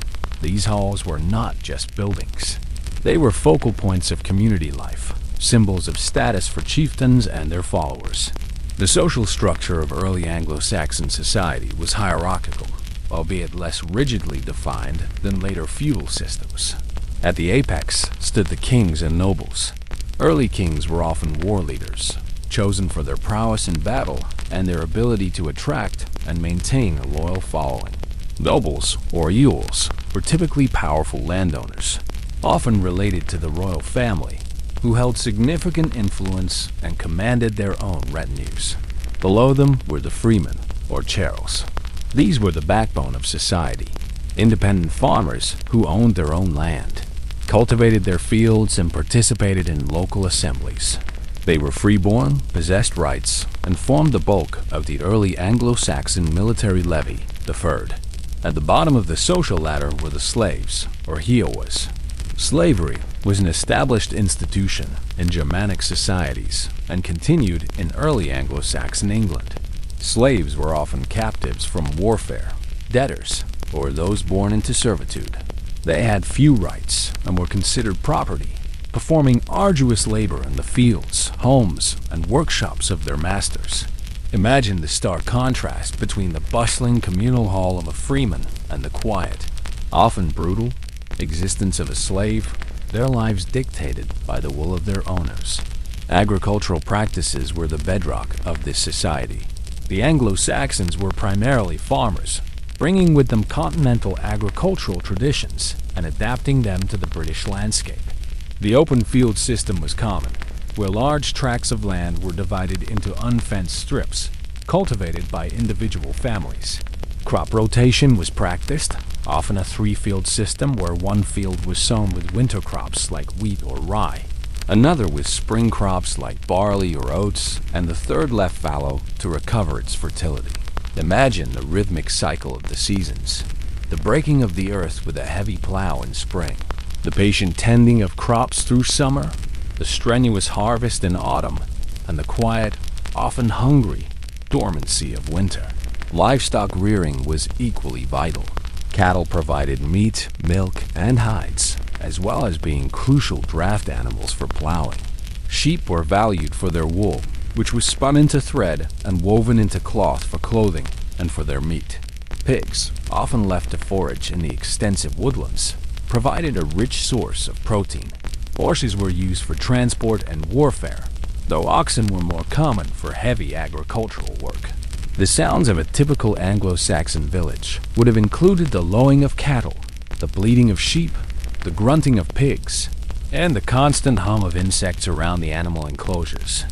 These halls were not just buildings. They were focal points of community life, symbols of status for chieftains and their followers. The social structure of early Anglo-Saxon society was hierarchical, albeit less rigidly defined than later feudal systems. At the apex stood the kings and nobles. Early kings were often war leaders, chosen for their prowess in battle and their ability to attract and maintain a loyal following. Nobles, or eorls, were typically powerful landowners, often related to the royal family, who held significant influence and commanded their own retinues. Below them were the freemen, or ceorls. These were the backbone of society, independent farmers who owned their own land, cultivated their fields, and participated in local assemblies. They were freeborn, possessed rights, and formed the bulk of the early Anglo-Saxon military levy, the fyrd. At the bottom of the social ladder were the slaves, or heowas. Slavery was an established institution in Germanic societies and continued in early Anglo-Saxon England. Slaves were often captives from warfare, debtors, or those born into servitude. They had few rights and were considered property, performing arduous labor in the fields, homes, and workshops of their masters. Imagine the stark contrast between the bustling communal hall of a freeman and the quiet, often brutal, existence of a slave, their lives dictated by the will of their owners. Agricultural practices were the bedrock of this society. The Anglo-Saxons were primarily farmers, bringing with them continental agricultural traditions and adapting them to the British landscape. The open field system was common, where large tracts of land were divided into unfenced strips, cultivated by individual families. Crop rotation was practiced, often a 3-field system where one field was sown with winter crops like wheat or rye, another with spring crops like barley or oats, and the third left fallow to recover its fertility. Imagine the rhythmic cycle of the seasons, the breaking of the earth with a heavy plow in spring, the patient tending of crops through summer, the strenuous harvest in autumn, and the quiet, often hungry, dormancy of winter. Livestock rearing was equally vital. Cattle provided meat, milk, and hides, as well as being crucial draft animals for plowing. Sheep were valued for their wool, which was spun into thread and woven into cloth for clothing and for their meat. Pigs, often left to forage in the extensive woodlands, provided a rich source of protein. Horses were used for transport and warfare, though oxen were more common for heavy agricultural work. The sounds of a typical Anglo-Saxon village would have included the lowing of cattle, the bleating of sheep, the grunting of pigs, and the constant hum of insects around the animal enclosures.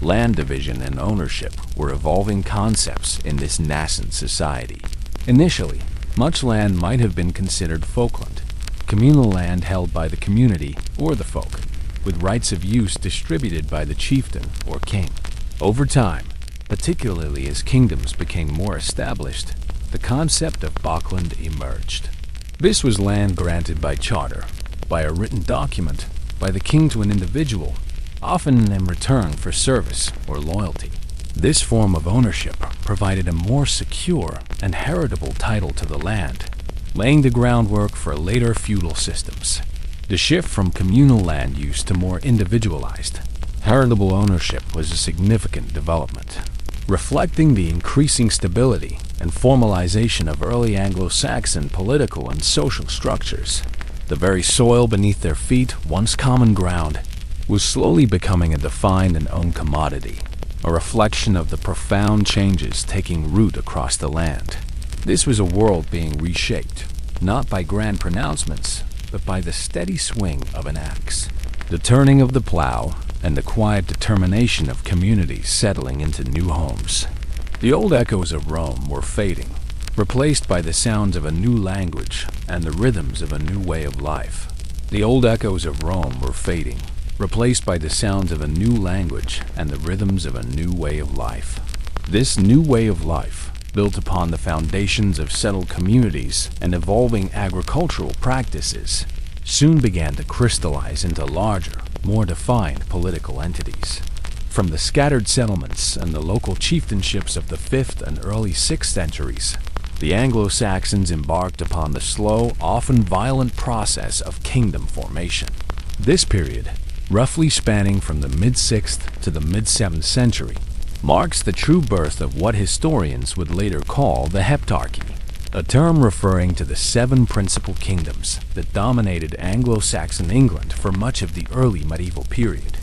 Land division and ownership were evolving concepts in this nascent society. Initially, much land might have been considered folkland, communal land held by the community or the folk, with rights of use distributed by the chieftain or king. Over time, particularly as kingdoms became more established, the concept of Böckland emerged. This was land granted by charter, by a written document, by the king to an individual, often in return for service or loyalty. This form of ownership provided a more secure and heritable title to the land, laying the groundwork for later feudal systems. The shift from communal land use to more individualized, heritable ownership was a significant development, reflecting the increasing stability and formalization of early Anglo-Saxon political and social structures. The very soil beneath their feet, once common ground, was slowly becoming a defined and owned commodity, a reflection of the profound changes taking root across the land. This was a world being reshaped, not by grand pronouncements, but by the steady swing of an axe, the turning of the plow, and the quiet determination of communities settling into new homes. The old echoes of Rome were fading, replaced by the sounds of a new language and the rhythms of a new way of life. The old echoes of Rome were fading, replaced by the sounds of a new language and the rhythms of a new way of life. This new way of life, built upon the foundations of settled communities and evolving agricultural practices, soon began to crystallize into larger, more defined political entities. From the scattered settlements and the local chieftainships of the 5th and early 6th centuries, the Anglo-Saxons embarked upon the slow, often violent process of kingdom formation. This period, roughly spanning from the mid-6th to the mid-7th century, marks the true birth of what historians would later call the Heptarchy, a term referring to the 7 principal kingdoms that dominated Anglo-Saxon England for much of the early medieval period.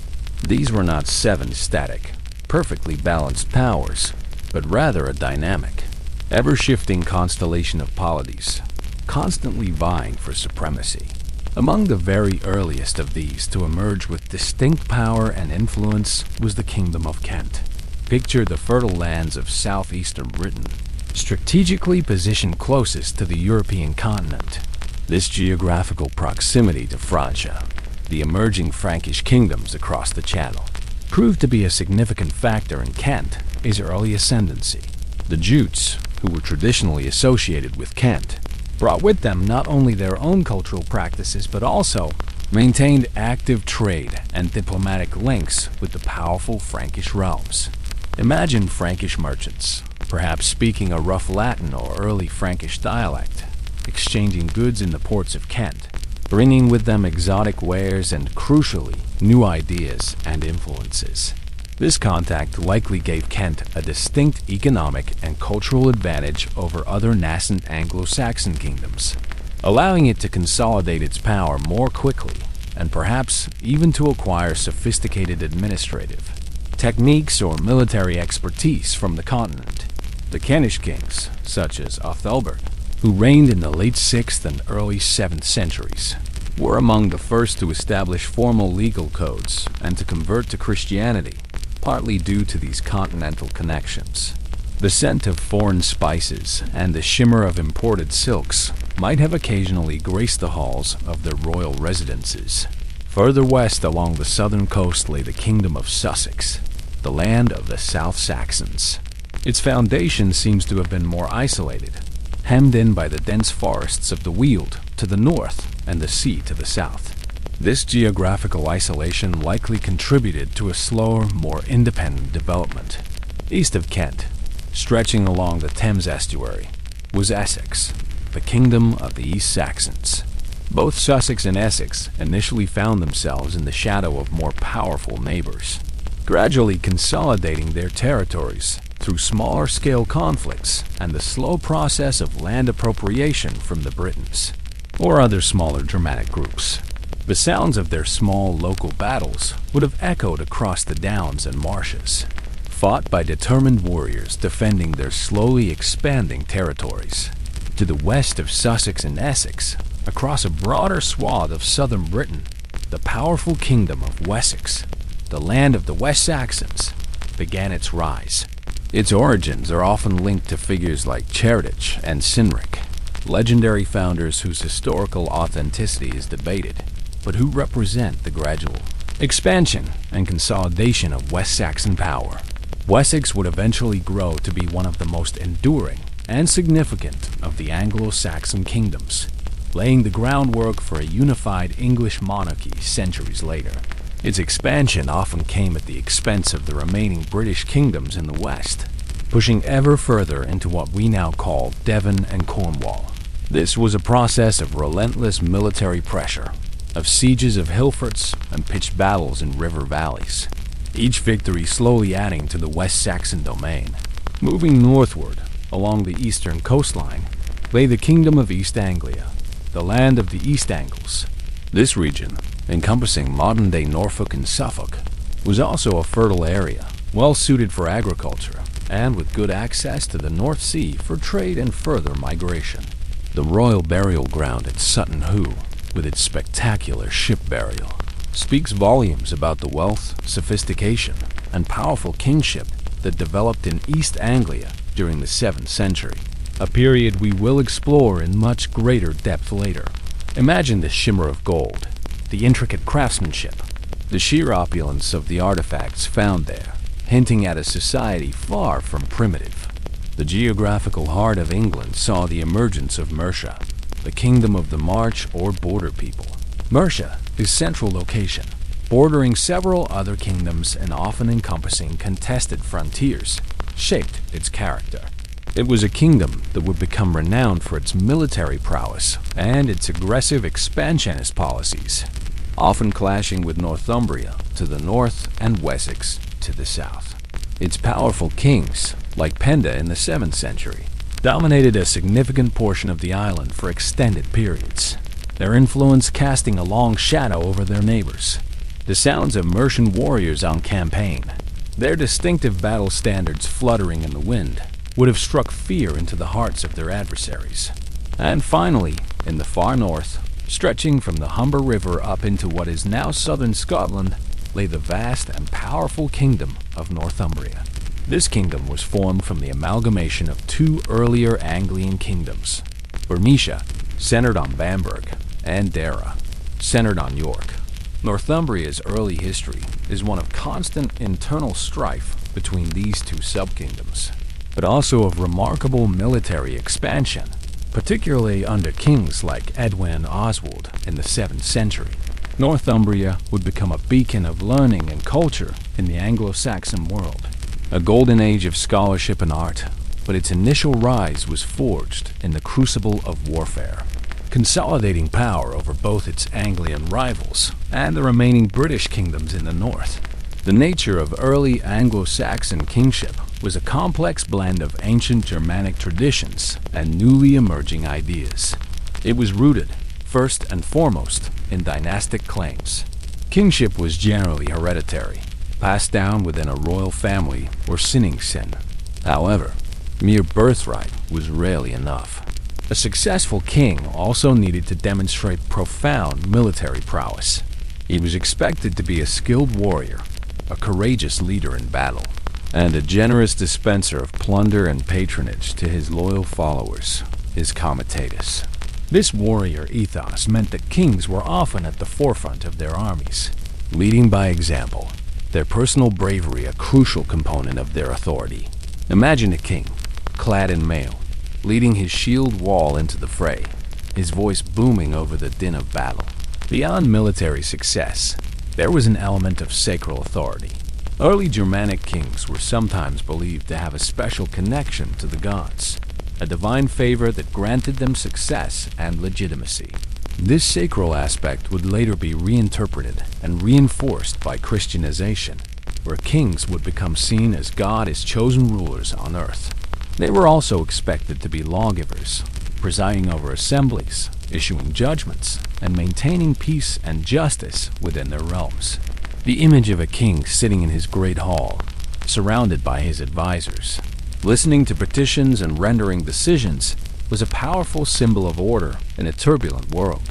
These were not 7 static, perfectly balanced powers, but rather a dynamic, ever-shifting constellation of polities, constantly vying for supremacy. Among the very earliest of these to emerge with distinct power and influence was the Kingdom of Kent. Picture the fertile lands of southeastern Britain, strategically positioned closest to the European continent. This geographical proximity to Francia, the emerging Frankish kingdoms across the Channel, proved to be a significant factor in Kent's early ascendancy. The Jutes, who were traditionally associated with Kent, brought with them not only their own cultural practices but also maintained active trade and diplomatic links with the powerful Frankish realms. Imagine Frankish merchants, perhaps speaking a rough Latin or early Frankish dialect, exchanging goods in the ports of Kent, bringing with them exotic wares and, crucially, new ideas and influences. This contact likely gave Kent a distinct economic and cultural advantage over other nascent Anglo-Saxon kingdoms, allowing it to consolidate its power more quickly and perhaps even to acquire sophisticated administrative techniques or military expertise from the continent. The Kentish kings, such as Ethelbert, who reigned in the late 6th and early 7th centuries, were among the first to establish formal legal codes and to convert to Christianity, partly due to these continental connections. The scent of foreign spices and the shimmer of imported silks might have occasionally graced the halls of their royal residences. Further west along the southern coast lay the Kingdom of Sussex, the land of the South Saxons. Its foundation seems to have been more isolated, hemmed in by the dense forests of the Weald to the north and the sea to the south. This geographical isolation likely contributed to a slower, more independent development. East of Kent, stretching along the Thames estuary, was Essex, the kingdom of the East Saxons. Both Sussex and Essex initially found themselves in the shadow of more powerful neighbors, gradually consolidating their territories through smaller-scale conflicts and the slow process of land appropriation from the Britons, or other smaller Germanic groups. The sounds of their small local battles would have echoed across the downs and marshes, fought by determined warriors defending their slowly expanding territories. To the west of Sussex and Essex, across a broader swath of southern Britain, the powerful kingdom of Wessex, the land of the West Saxons, began its rise. Its origins are often linked to figures like Cerdic and Cynric, legendary founders whose historical authenticity is debated, but who represent the gradual expansion and consolidation of West Saxon power. Wessex would eventually grow to be one of the most enduring and significant of the Anglo-Saxon kingdoms, laying the groundwork for a unified English monarchy centuries later. Its expansion often came at the expense of the remaining British kingdoms in the west, pushing ever further into what we now call Devon and Cornwall. This was a process of relentless military pressure, of sieges of hill forts and pitched battles in river valleys, each victory slowly adding to the West Saxon domain. Moving northward along the eastern coastline lay the Kingdom of East Anglia, the land of the East Angles. This region, encompassing modern-day Norfolk and Suffolk, was also a fertile area, well suited for agriculture, and with good access to the North Sea for trade and further migration. The royal burial ground at Sutton Hoo, with its spectacular ship burial, speaks volumes about the wealth, sophistication, and powerful kingship that developed in East Anglia during the 7th century, a period we will explore in much greater depth later. Imagine the shimmer of gold, the intricate craftsmanship, the sheer opulence of the artifacts found there, hinting at a society far from primitive. The geographical heart of England saw the emergence of Mercia, the kingdom of the march or border people. Mercia is central location, bordering several other kingdoms and often encompassing contested frontiers, shaped its character. It was a kingdom that would become renowned for its military prowess and its aggressive expansionist policies, often clashing with Northumbria to the north and Wessex to the south. Its powerful kings, like Penda in the 7th century, dominated a significant portion of the island for extended periods, their influence casting a long shadow over their neighbors. The sounds of Mercian warriors on campaign, their distinctive battle standards fluttering in the wind, would have struck fear into the hearts of their adversaries. And finally, in the far north, stretching from the Humber River up into what is now southern Scotland, lay the vast and powerful kingdom of Northumbria. This kingdom was formed from the amalgamation of two earlier Anglian kingdoms, Mercia, centered on Bamberg, and Dara, centered on York. Northumbria's early history is one of constant internal strife between these two sub-kingdoms, but also of remarkable military expansion, particularly under kings like Edwin Oswald in the 7th century. Northumbria would become a beacon of learning and culture in the Anglo-Saxon world, a golden age of scholarship and art, but its initial rise was forged in the crucible of warfare, consolidating power over both its Anglian rivals and the remaining British kingdoms in the north. The nature of early Anglo-Saxon kingship was a complex blend of ancient Germanic traditions and newly emerging ideas. It was rooted, first and foremost, in dynastic claims. Kingship was generally hereditary, passed down within a royal family or sin. However, mere birthright was rarely enough. A successful king also needed to demonstrate profound military prowess. He was expected to be a skilled warrior, a courageous leader in battle, and a generous dispenser of plunder and patronage to his loyal followers, his comitatus. This warrior ethos meant that kings were often at the forefront of their armies, leading by example, their personal bravery a crucial component of their authority. Imagine a king, clad in mail, leading his shield wall into the fray, his voice booming over the din of battle. Beyond military success, there was an element of sacral authority. Early Germanic kings were sometimes believed to have a special connection to the gods, a divine favor that granted them success and legitimacy. This sacral aspect would later be reinterpreted and reinforced by Christianization, where kings would become seen as God's chosen rulers on earth. They were also expected to be lawgivers, presiding over assemblies, issuing judgments, and maintaining peace and justice within their realms. The image of a king sitting in his great hall, surrounded by his advisors, listening to petitions and rendering decisions, was a powerful symbol of order in a turbulent world.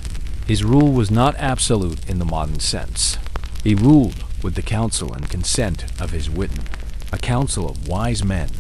His rule was not absolute in the modern sense. He ruled with the counsel and consent of his witan, a council of wise men,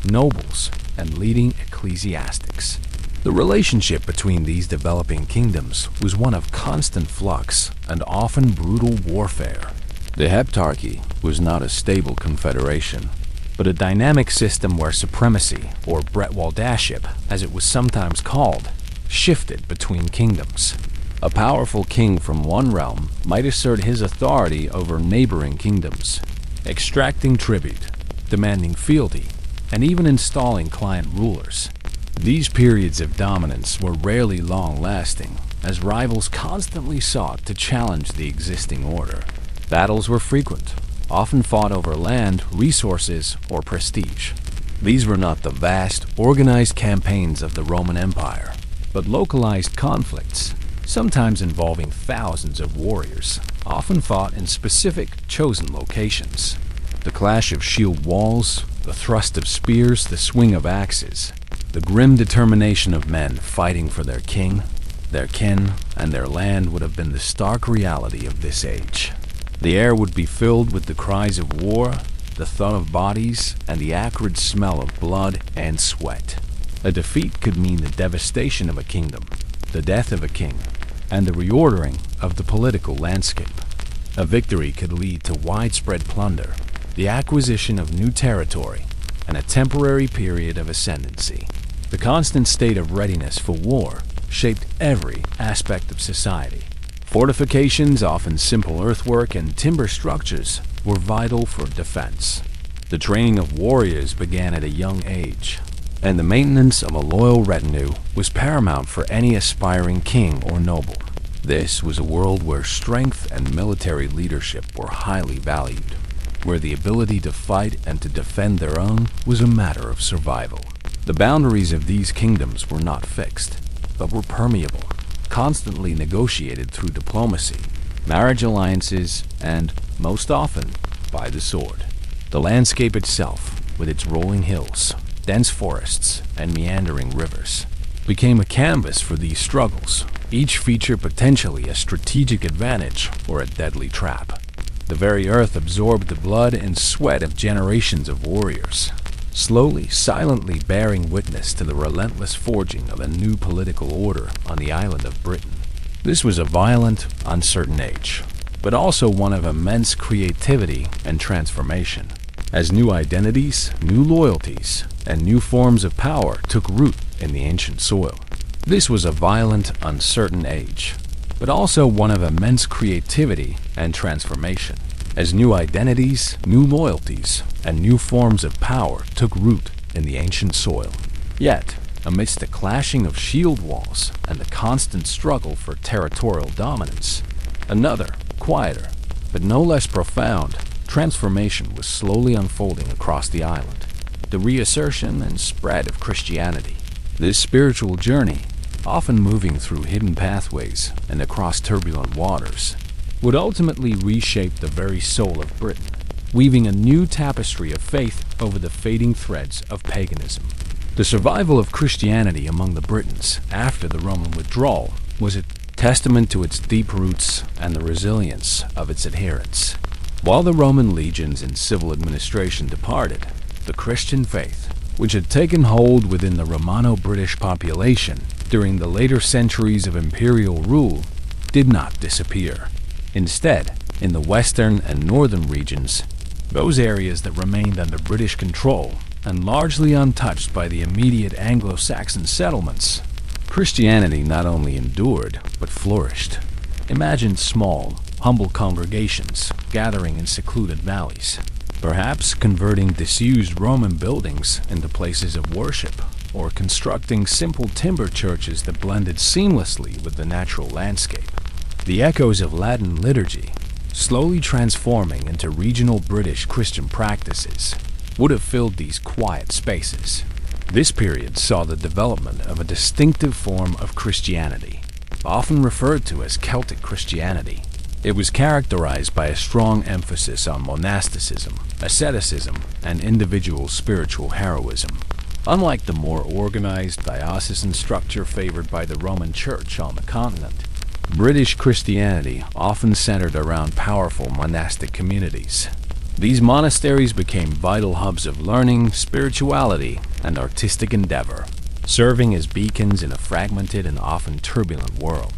nobles, and leading ecclesiastics. The relationship between these developing kingdoms was one of constant flux and often brutal warfare. The Heptarchy was not a stable confederation, but a dynamic system where supremacy, or bretwaldership as it was sometimes called, shifted between kingdoms. A powerful king from one realm might assert his authority over neighboring kingdoms, extracting tribute, demanding fealty, and even installing client rulers. These periods of dominance were rarely long-lasting, as rivals constantly sought to challenge the existing order. Battles were frequent, often fought over land, resources, or prestige. These were not the vast, organized campaigns of the Roman Empire, but localized conflicts, sometimes involving thousands of warriors, often fought in specific, chosen locations. The clash of shield walls, the thrust of spears, the swing of axes, the grim determination of men fighting for their king, their kin, and their land would have been the stark reality of this age. The air would be filled with the cries of war, the thud of bodies, and the acrid smell of blood and sweat. A defeat could mean the devastation of a kingdom, the death of a king, and the reordering of the political landscape. A victory could lead to widespread plunder, the acquisition of new territory, and a temporary period of ascendancy. The constant state of readiness for war shaped every aspect of society. Fortifications, often simple earthwork and timber structures, were vital for defense. The training of warriors began at a young age, and the maintenance of a loyal retinue was paramount for any aspiring king or noble. This was a world where strength and military leadership were highly valued, where the ability to fight and to defend their own was a matter of survival. The boundaries of these kingdoms were not fixed, but were permeable, constantly negotiated through diplomacy, marriage alliances, and, most often, by the sword. The landscape itself, with its rolling hills, dense forests, and meandering rivers, became a canvas for these struggles, each feature potentially a strategic advantage or a deadly trap. The very earth absorbed the blood and sweat of generations of warriors, slowly, silently bearing witness to the relentless forging of a new political order on the island of Britain. This was a violent, uncertain age, but also one of immense creativity and transformation, as new identities, new loyalties, and new forms of power took root in the ancient soil. This was a violent, uncertain age, but also one of immense creativity and transformation, as new identities, new loyalties, and new forms of power took root in the ancient soil. Yet, amidst the clashing of shield walls and the constant struggle for territorial dominance, another, quieter, but no less profound, transformation was slowly unfolding across the island: the reassertion and spread of Christianity. This spiritual journey, often moving through hidden pathways and across turbulent waters, would ultimately reshape the very soul of Britain, weaving a new tapestry of faith over the fading threads of paganism. The survival of Christianity among the Britons after the Roman withdrawal was a testament to its deep roots and the resilience of its adherents. While the Roman legions and civil administration departed, the Christian faith, which had taken hold within the Romano-British population during the later centuries of imperial rule, did not disappear. Instead, in the western and northern regions, those areas that remained under British control and largely untouched by the immediate Anglo-Saxon settlements, Christianity not only endured, but flourished. Imagine small, humble congregations gathering in secluded valleys, perhaps converting disused Roman buildings into places of worship, or constructing simple timber churches that blended seamlessly with the natural landscape. The echoes of Latin liturgy, slowly transforming into regional British Christian practices, would have filled these quiet spaces. This period saw the development of a distinctive form of Christianity, often referred to as Celtic Christianity. It was characterized by a strong emphasis on monasticism, asceticism, and individual spiritual heroism. Unlike the more organized diocesan structure favored by the Roman Church on the continent, British Christianity often centered around powerful monastic communities. These monasteries became vital hubs of learning, spirituality, and artistic endeavor, serving as beacons in a fragmented and often turbulent world.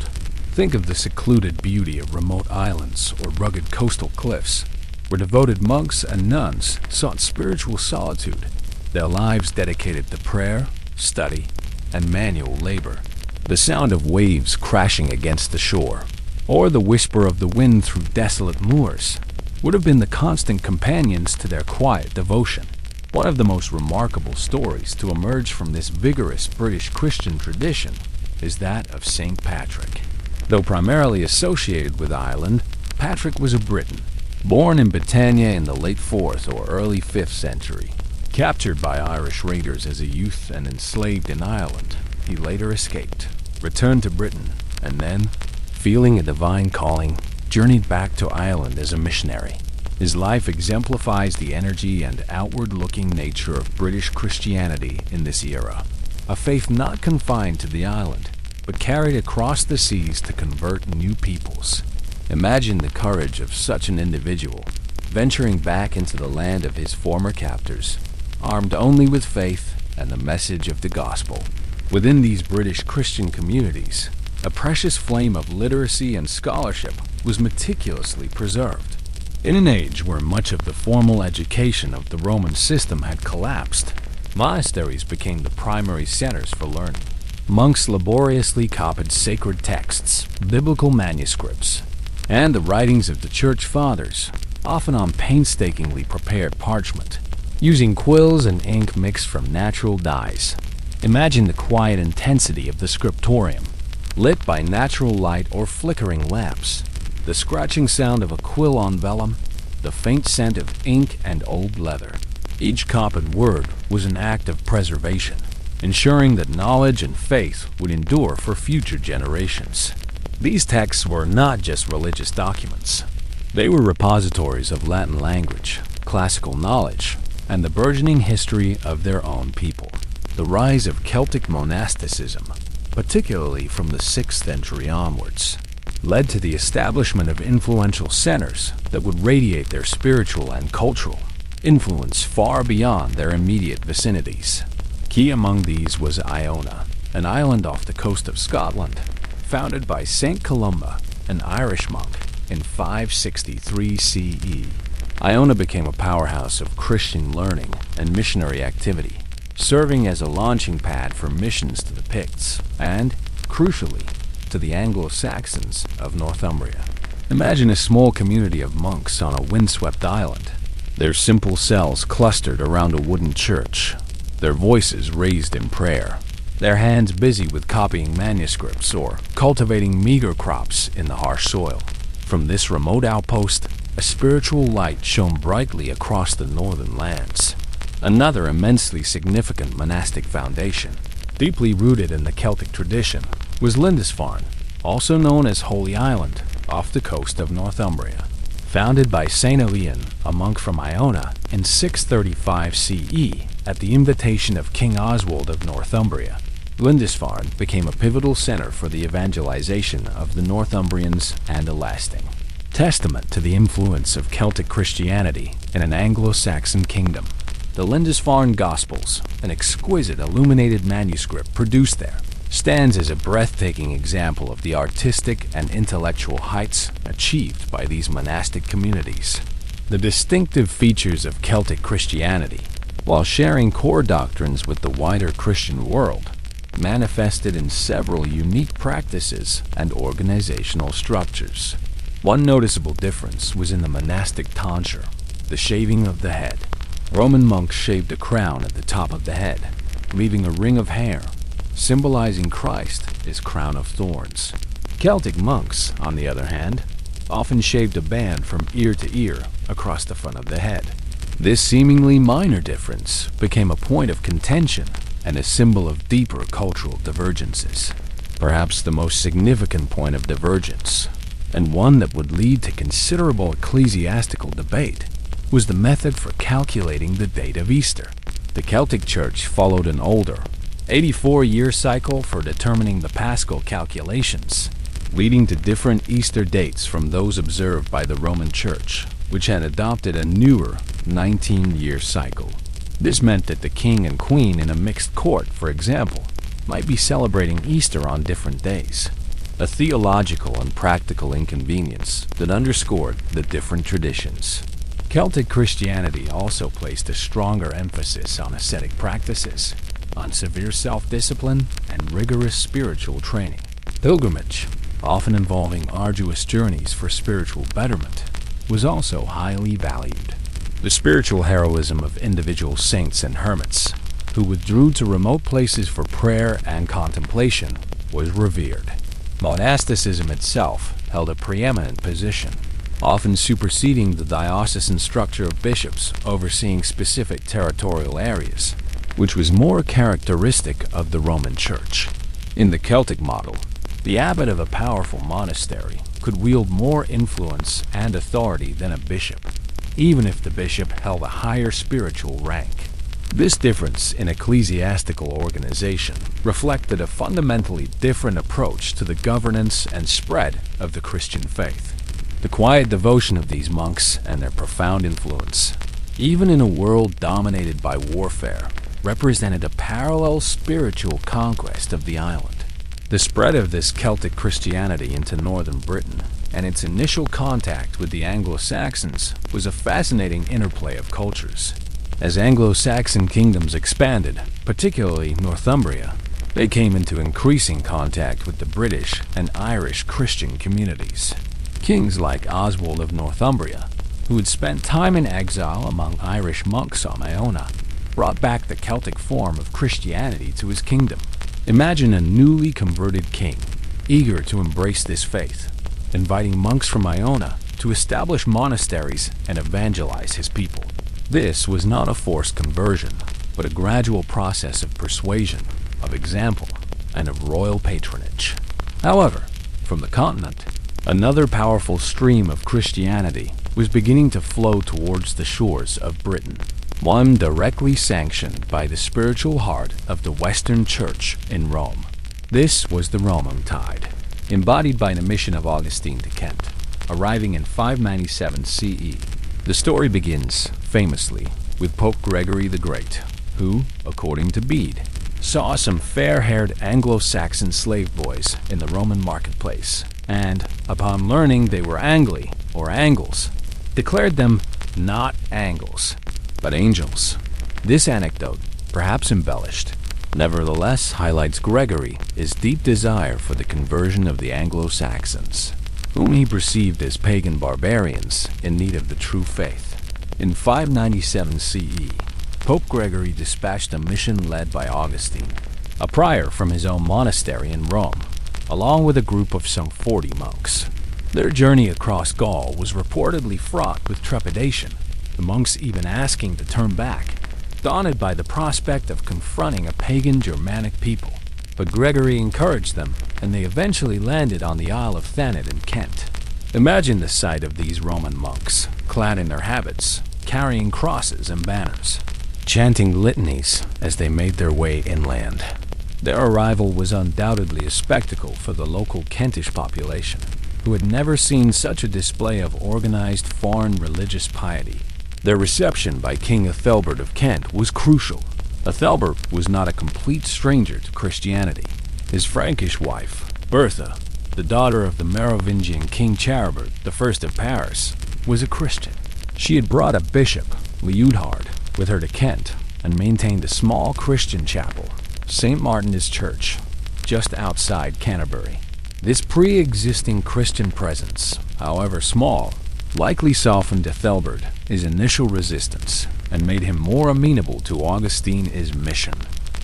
Think of the secluded beauty of remote islands or rugged coastal cliffs, where devoted monks and nuns sought spiritual solitude, their lives dedicated to prayer, study, and manual labor. The sound of waves crashing against the shore, or the whisper of the wind through desolate moors, would have been the constant companions to their quiet devotion. One of the most remarkable stories to emerge from this vigorous British Christian tradition is that of St. Patrick. Though primarily associated with Ireland, Patrick was a Briton, born in Britannia in the late 4th or early 5th century. Captured by Irish raiders as a youth and enslaved in Ireland, he later escaped, returned to Britain, and then, feeling a divine calling, journeyed back to Ireland as a missionary. His life exemplifies the energy and outward-looking nature of British Christianity in this era, a faith not confined to the island, but carried across the seas to convert new peoples. Imagine the courage of such an individual, venturing back into the land of his former captors, armed only with faith and the message of the gospel. Within these British Christian communities, a precious flame of literacy and scholarship was meticulously preserved. In an age where much of the formal education of the Roman system had collapsed, monasteries became the primary centers for learning. Monks laboriously copied sacred texts, biblical manuscripts, and the writings of the Church Fathers, often on painstakingly prepared parchment, using quills and ink mixed from natural dyes. Imagine the quiet intensity of the scriptorium, lit by natural light or flickering lamps, the scratching sound of a quill on vellum, the faint scent of ink and old leather. Each copied word was an act of preservation, ensuring that knowledge and faith would endure for future generations. These texts were not just religious documents. They were repositories of Latin language, classical knowledge, and the burgeoning history of their own people. The rise of Celtic monasticism, particularly from the 6th century onwards, led to the establishment of influential centers that would radiate their spiritual and cultural influence far beyond their immediate vicinities. Key among these was Iona, an island off the coast of Scotland, founded by St. Columba, an Irish monk, in 563 CE. Iona became a powerhouse of Christian learning and missionary activity, serving as a launching pad for missions to the Picts and, crucially, to the Anglo-Saxons of Northumbria. Imagine a small community of monks on a windswept island, their simple cells clustered around a wooden church, their voices raised in prayer, their hands busy with copying manuscripts or cultivating meager crops in the harsh soil. From this remote outpost, a spiritual light shone brightly across the northern lands. Another immensely significant monastic foundation, deeply rooted in the Celtic tradition, was Lindisfarne, also known as Holy Island, off the coast of Northumbria. Founded by St. Elian, a monk from Iona, in 635 CE, at the invitation of King Oswald of Northumbria, Lindisfarne became a pivotal center for the evangelization of the Northumbrians and a lasting testament to the influence of Celtic Christianity in an Anglo-Saxon kingdom. The Lindisfarne Gospels, an exquisite illuminated manuscript produced there, stands as a breathtaking example of the artistic and intellectual heights achieved by these monastic communities. The distinctive features of Celtic Christianity, while sharing core doctrines with the wider Christian world, manifested in several unique practices and organizational structures. One noticeable difference was in the monastic tonsure, the shaving of the head. Roman monks shaved a crown at the top of the head, leaving a ring of hair, symbolizing Christ, his crown of thorns. Celtic monks, on the other hand, often shaved a band from ear to ear across the front of the head. This seemingly minor difference became a point of contention and a symbol of deeper cultural divergences. Perhaps the most significant point of divergence, and one that would lead to considerable ecclesiastical debate, was the method for calculating the date of Easter. The Celtic Church followed an older, 84-year cycle for determining the Paschal calculations, leading to different Easter dates from those observed by the Roman Church, which had adopted a newer 19-year cycle. This meant that the king and queen in a mixed court, for example, might be celebrating Easter on different days, a theological and practical inconvenience that underscored the different traditions. Celtic Christianity also placed a stronger emphasis on ascetic practices, on severe self-discipline and rigorous spiritual training. Pilgrimage, often involving arduous journeys for spiritual betterment, was also highly valued. The spiritual heroism of individual saints and hermits, who withdrew to remote places for prayer and contemplation, was revered. Monasticism itself held a preeminent position, often superseding the diocesan structure of bishops overseeing specific territorial areas, which was more characteristic of the Roman Church. In the Celtic model, the abbot of a powerful monastery could wield more influence and authority than a bishop, even if the bishop held a higher spiritual rank. This difference in ecclesiastical organization reflected a fundamentally different approach to the governance and spread of the Christian faith. The quiet devotion of these monks and their profound influence, even in a world dominated by warfare, represented a parallel spiritual conquest of the island. The spread of this Celtic Christianity into northern Britain and its initial contact with the Anglo-Saxons was a fascinating interplay of cultures. As Anglo-Saxon kingdoms expanded, particularly Northumbria, they came into increasing contact with the British and Irish Christian communities. Kings like Oswald of Northumbria, who had spent time in exile among Irish monks on Iona, brought back the Celtic form of Christianity to his kingdom. Imagine a newly converted king, eager to embrace this faith, inviting monks from Iona to establish monasteries and evangelize his people. This was not a forced conversion, but a gradual process of persuasion, of example, and of royal patronage. However, from the continent, another powerful stream of Christianity was beginning to flow towards the shores of Britain, one directly sanctioned by the spiritual heart of the Western Church in Rome. This was the Roman tide, embodied by the mission of Augustine to Kent, arriving in 597 CE. The story begins, famously, with Pope Gregory the Great, who, according to Bede, saw some fair-haired Anglo-Saxon slave boys in the Roman marketplace, and, upon learning they were Angli, or Angles, declared them not Angles, but angels. This anecdote, perhaps embellished, nevertheless highlights Gregory's deep desire for the conversion of the Anglo-Saxons, whom he perceived as pagan barbarians in need of the true faith. In 597 CE, Pope Gregory dispatched a mission led by Augustine, a prior from his own monastery in Rome, along with a group of some 40 monks. Their journey across Gaul was reportedly fraught with trepidation, the monks even asking to turn back, daunted by the prospect of confronting a pagan Germanic people. But Gregory encouraged them, and they eventually landed on the Isle of Thanet in Kent. Imagine the sight of these Roman monks, clad in their habits, carrying crosses and banners, chanting litanies as they made their way inland. Their arrival was undoubtedly a spectacle for the local Kentish population, who had never seen such a display of organized foreign religious piety. Their reception by King Ethelbert of Kent was crucial. Ethelbert was not a complete stranger to Christianity. His Frankish wife, Bertha, the daughter of the Merovingian King Charibert I of Paris, was a Christian. She had brought a bishop, Liudhard, with her to Kent and maintained a small Christian chapel, St. Martin's Church, just outside Canterbury. This pre-existing Christian presence, however small, likely softened Ethelbert's initial resistance and made him more amenable to Augustine's mission.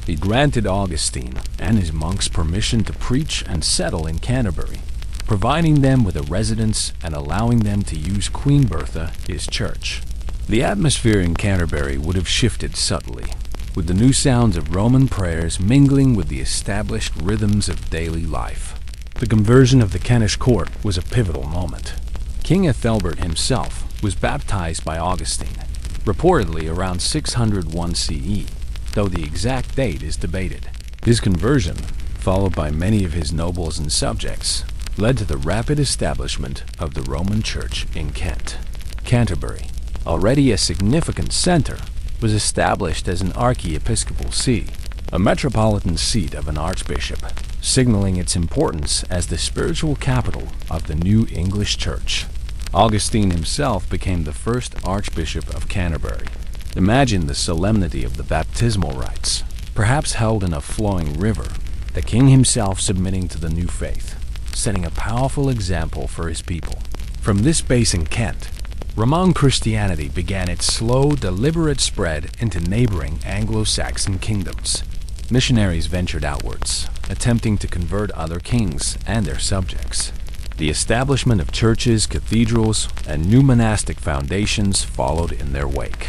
He granted Augustine and his monks permission to preach and settle in Canterbury, providing them with a residence and allowing them to use Queen Bertha, his church. The atmosphere in Canterbury would have shifted subtly, with the new sounds of Roman prayers mingling with the established rhythms of daily life. The conversion of the Kentish court was a pivotal moment. King Ethelbert himself was baptized by Augustine, reportedly around 601 CE, though the exact date is debated. His conversion, followed by many of his nobles and subjects, led to the rapid establishment of the Roman Church in Kent. Canterbury, already a significant center, was established as an archiepiscopal see, a metropolitan seat of an archbishop, signaling its importance as the spiritual capital of the new English Church. Augustine himself became the first Archbishop of Canterbury. Imagine the solemnity of the baptismal rites, perhaps held in a flowing river, the king himself submitting to the new faith, setting a powerful example for his people. From this base in Kent, Roman Christianity began its slow, deliberate spread into neighboring Anglo-Saxon kingdoms. Missionaries ventured outwards, attempting to convert other kings and their subjects. The establishment of churches, cathedrals, and new monastic foundations followed in their wake.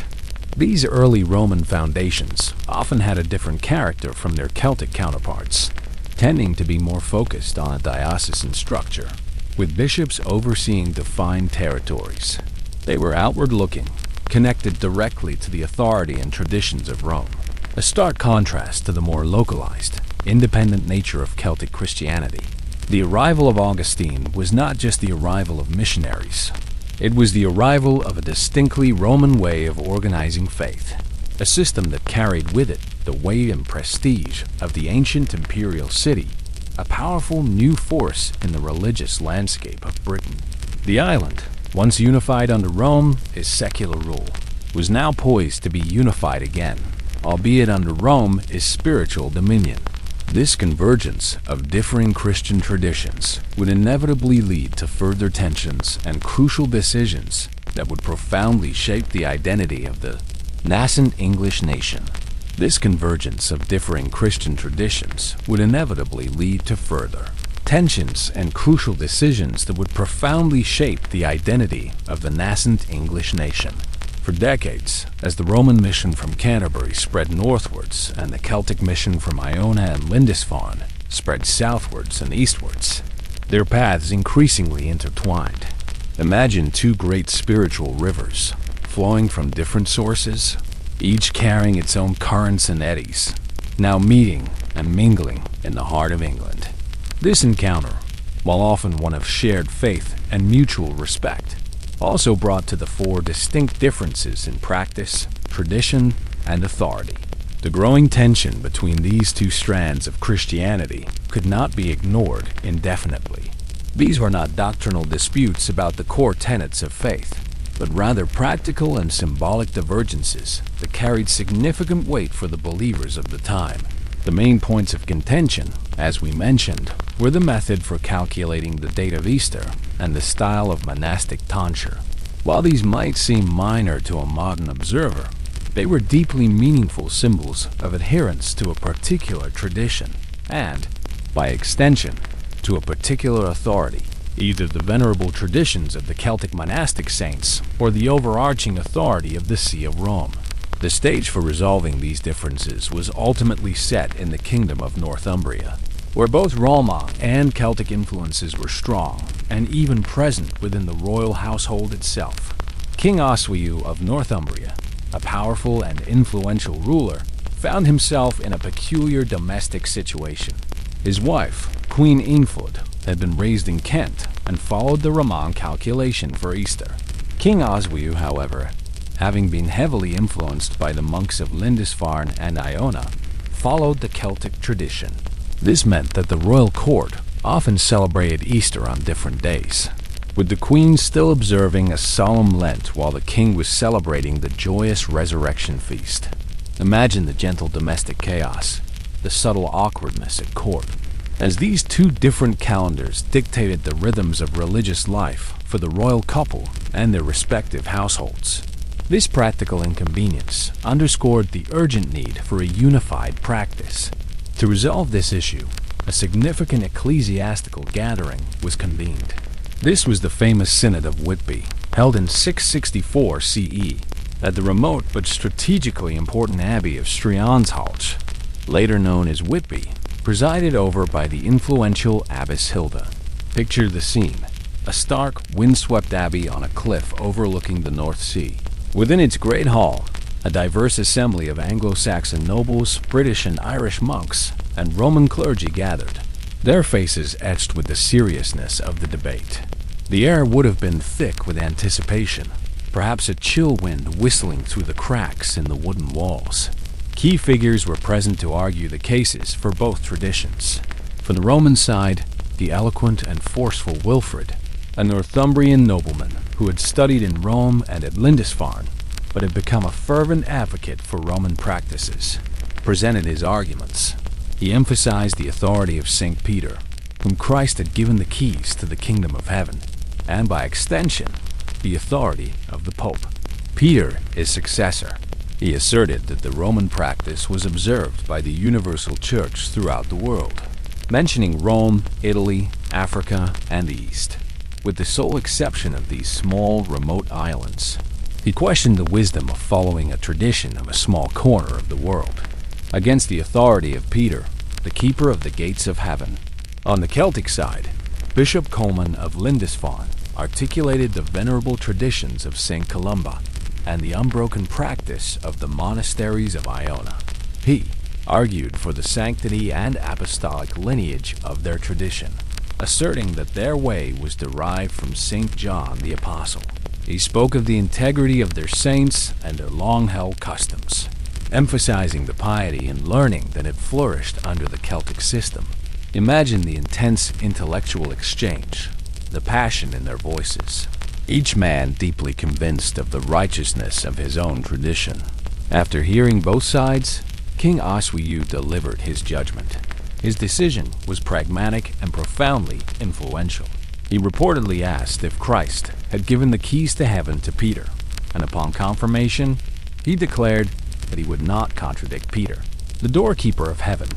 These early Roman foundations often had a different character from their Celtic counterparts, tending to be more focused on a diocesan structure, with bishops overseeing defined territories. They were outward-looking, connected directly to the authority and traditions of Rome, a stark contrast to the more localized, independent nature of Celtic Christianity. The arrival of Augustine was not just the arrival of missionaries. It was the arrival of a distinctly Roman way of organizing faith, a system that carried with it the weight and prestige of the ancient imperial city, a powerful new force in the religious landscape of Britain. The island, once unified under Rome, its secular rule, was now poised to be unified again, albeit under Rome, its spiritual dominion. This convergence of differing Christian traditions would inevitably lead to further tensions and crucial decisions that would profoundly shape the identity of the nascent English nation. This convergence of differing Christian traditions would inevitably lead to further tensions and crucial decisions that would profoundly shape the identity of the nascent English nation. For decades, as the Roman mission from Canterbury spread northwards and the Celtic mission from Iona and Lindisfarne spread southwards and eastwards, their paths increasingly intertwined. Imagine two great spiritual rivers, flowing from different sources, each carrying its own currents and eddies, now meeting and mingling in the heart of England. This encounter, while often one of shared faith and mutual respect, also brought to the fore distinct differences in practice, tradition, and authority. The growing tension between these two strands of Christianity could not be ignored indefinitely. These were not doctrinal disputes about the core tenets of faith, but rather practical and symbolic divergences that carried significant weight for the believers of the time. The main points of contention, as we mentioned, were the method for calculating the date of Easter and the style of monastic tonsure. While these might seem minor to a modern observer, they were deeply meaningful symbols of adherence to a particular tradition and, by extension, to a particular authority, either the venerable traditions of the Celtic monastic saints or the overarching authority of the See of Rome. The stage for resolving these differences was ultimately set in the Kingdom of Northumbria, where both Roman and Celtic influences were strong and even present within the royal household itself. King Oswiu of Northumbria, a powerful and influential ruler, found himself in a peculiar domestic situation. His wife, Queen Eanflod, had been raised in Kent and followed the Roman calculation for Easter. King Oswiu, however, having been heavily influenced by the monks of Lindisfarne and Iona, followed the Celtic tradition. This meant that the royal court often celebrated Easter on different days, with the queen still observing a solemn Lent while the king was celebrating the joyous resurrection feast. Imagine the gentle domestic chaos, the subtle awkwardness at court, as these two different calendars dictated the rhythms of religious life for the royal couple and their respective households. This practical inconvenience underscored the urgent need for a unified practice. To resolve this issue, a significant ecclesiastical gathering was convened. This was the famous Synod of Whitby, held in 664 CE, at the remote but strategically important abbey of Strionshalch, later known as Whitby, presided over by the influential Abbess Hilda. Picture the scene: a stark, windswept abbey on a cliff overlooking the North Sea. Within its great hall, a diverse assembly of Anglo-Saxon nobles, British and Irish monks, and Roman clergy gathered, their faces etched with the seriousness of the debate. The air would have been thick with anticipation, perhaps a chill wind whistling through the cracks in the wooden walls. Key figures were present to argue the cases for both traditions. For the Roman side, the eloquent and forceful Wilfrid, a Northumbrian nobleman who had studied in Rome and at Lindisfarne, but had become a fervent advocate for Roman practices, presented his arguments. He emphasized the authority of St. Peter, whom Christ had given the keys to the kingdom of heaven, and by extension, the authority of the Pope. Peter, his successor, he asserted that the Roman practice was observed by the universal church throughout the world, mentioning Rome, Italy, Africa, and the East, with the sole exception of these small, remote islands. He questioned the wisdom of following a tradition of a small corner of the world, against the authority of Peter, the keeper of the gates of heaven. On the Celtic side, Bishop Colman of Lindisfarne articulated the venerable traditions of St. Columba and the unbroken practice of the monasteries of Iona. He argued for the sanctity and apostolic lineage of their tradition, asserting that their way was derived from St. John the Apostle. He spoke of the integrity of their saints and their long-held customs, emphasizing the piety and learning that had flourished under the Celtic system. Imagine the intense intellectual exchange, the passion in their voices, each man deeply convinced of the righteousness of his own tradition. After hearing both sides, King Oswiu delivered his judgment. His decision was pragmatic and profoundly influential. He reportedly asked if Christ had given the keys to heaven to Peter, and upon confirmation, he declared that he would not contradict Peter, the doorkeeper of heaven,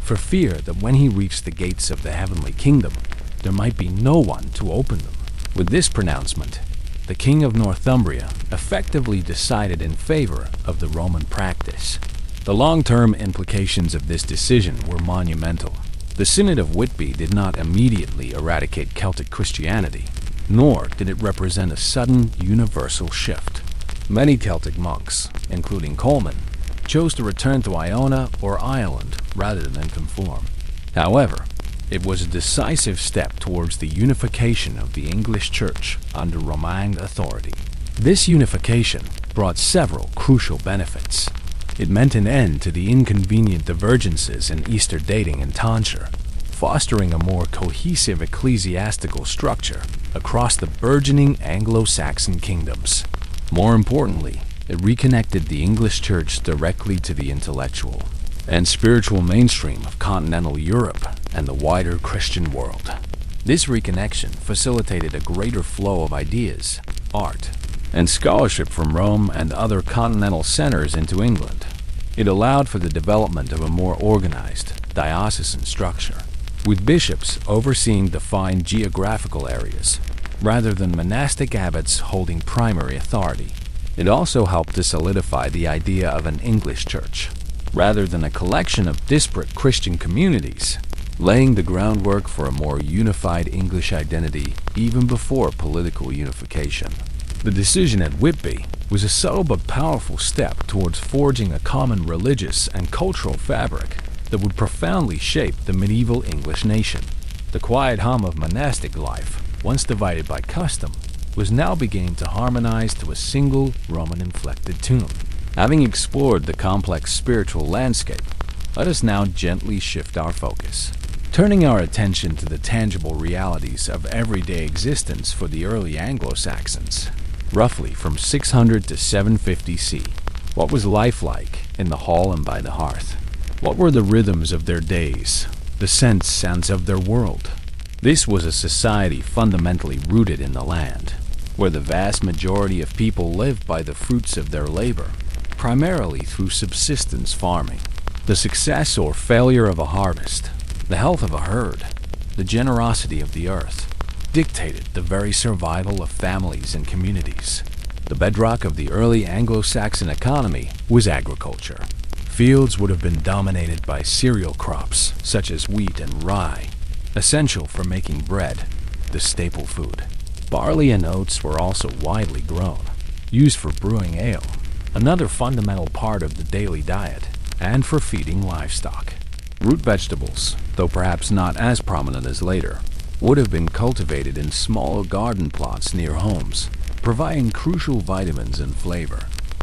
for fear that when he reached the gates of the heavenly kingdom, there might be no one to open them. With this pronouncement, the king of Northumbria effectively decided in favor of the Roman practice. The long-term implications of this decision were monumental. The Synod of Whitby did not immediately eradicate Celtic Christianity, nor did it represent a sudden universal shift. Many Celtic monks, including Colman, chose to return to Iona or Ireland rather than conform. However, it was a decisive step towards the unification of the English Church under Roman authority. This unification brought several crucial benefits. It meant an end to the inconvenient divergences in Easter dating and tonsure, fostering a more cohesive ecclesiastical structure across the burgeoning Anglo-Saxon kingdoms. More importantly, it reconnected the English Church directly to the intellectual and spiritual mainstream of continental Europe and the wider Christian world. This reconnection facilitated a greater flow of ideas, art, and scholarship from Rome and other continental centers into England. It allowed for the development of a more organized, diocesan structure, with bishops overseeing defined geographical areas, rather than monastic abbots holding primary authority. It also helped to solidify the idea of an English church, rather than a collection of disparate Christian communities, laying the groundwork for a more unified English identity even before political unification. The decision at Whitby was a subtle but powerful step towards forging a common religious and cultural fabric that would profoundly shape the medieval English nation. The quiet hum of monastic life, once divided by custom, was now beginning to harmonize to a single Roman-inflected tune. Having explored the complex spiritual landscape, let us now gently shift our focus, turning our attention to the tangible realities of everyday existence for the early Anglo-Saxons. Roughly from 600 to 750 C, what was life like in the hall and by the hearth? What were the rhythms of their days, the scents and sounds of their world? This was a society fundamentally rooted in the land, where the vast majority of people lived by the fruits of their labor, primarily through subsistence farming. The success or failure of a harvest, the health of a herd, the generosity of the earth, dictated the very survival of families and communities. The bedrock of the early Anglo-Saxon economy was agriculture. Fields would have been dominated by cereal crops such as wheat and rye, essential for making bread, the staple food. Barley and oats were also widely grown, used for brewing ale, another fundamental part of the daily diet, and for feeding livestock. Root vegetables, though perhaps not as prominent as later, would have been cultivated in small garden plots near homes, providing crucial vitamins and flavor.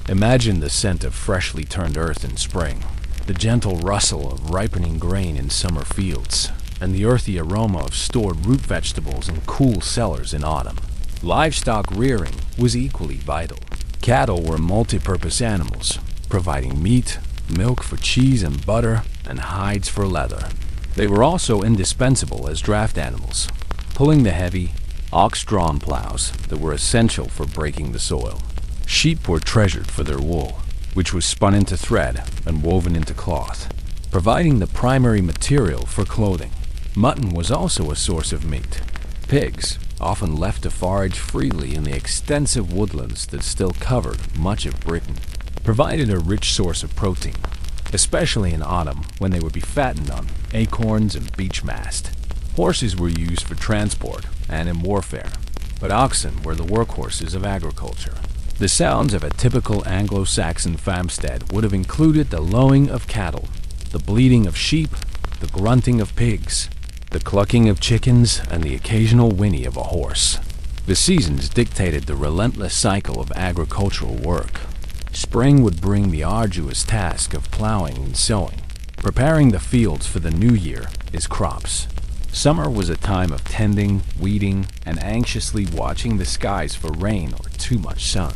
Imagine the scent of freshly turned earth in spring, the gentle rustle of ripening grain in summer fields, and the earthy aroma of stored root vegetables in cool cellars in autumn. Livestock rearing was equally vital. Cattle were multi-purpose animals, providing meat, milk for cheese and butter, and hides for leather. They were also indispensable as draft animals, pulling the heavy, ox-drawn plows that were essential for breaking the soil. Sheep were treasured for their wool, which was spun into thread and woven into cloth, providing the primary material for clothing. Mutton was also a source of meat. Pigs, often left to forage freely in the extensive woodlands that still covered much of Britain, provided a rich source of protein, especially in autumn when they would be fattened on acorns and beech mast. Horses were used for transport and in warfare, but oxen were the workhorses of agriculture. The sounds of a typical Anglo-Saxon farmstead would have included the lowing of cattle, the bleating of sheep, the grunting of pigs, the clucking of chickens, and the occasional whinny of a horse. The seasons dictated the relentless cycle of agricultural work. Spring would bring the arduous task of plowing and sowing, preparing the fields for the new year, its crops. Summer was a time of tending, weeding, and anxiously watching the skies for rain or too much sun.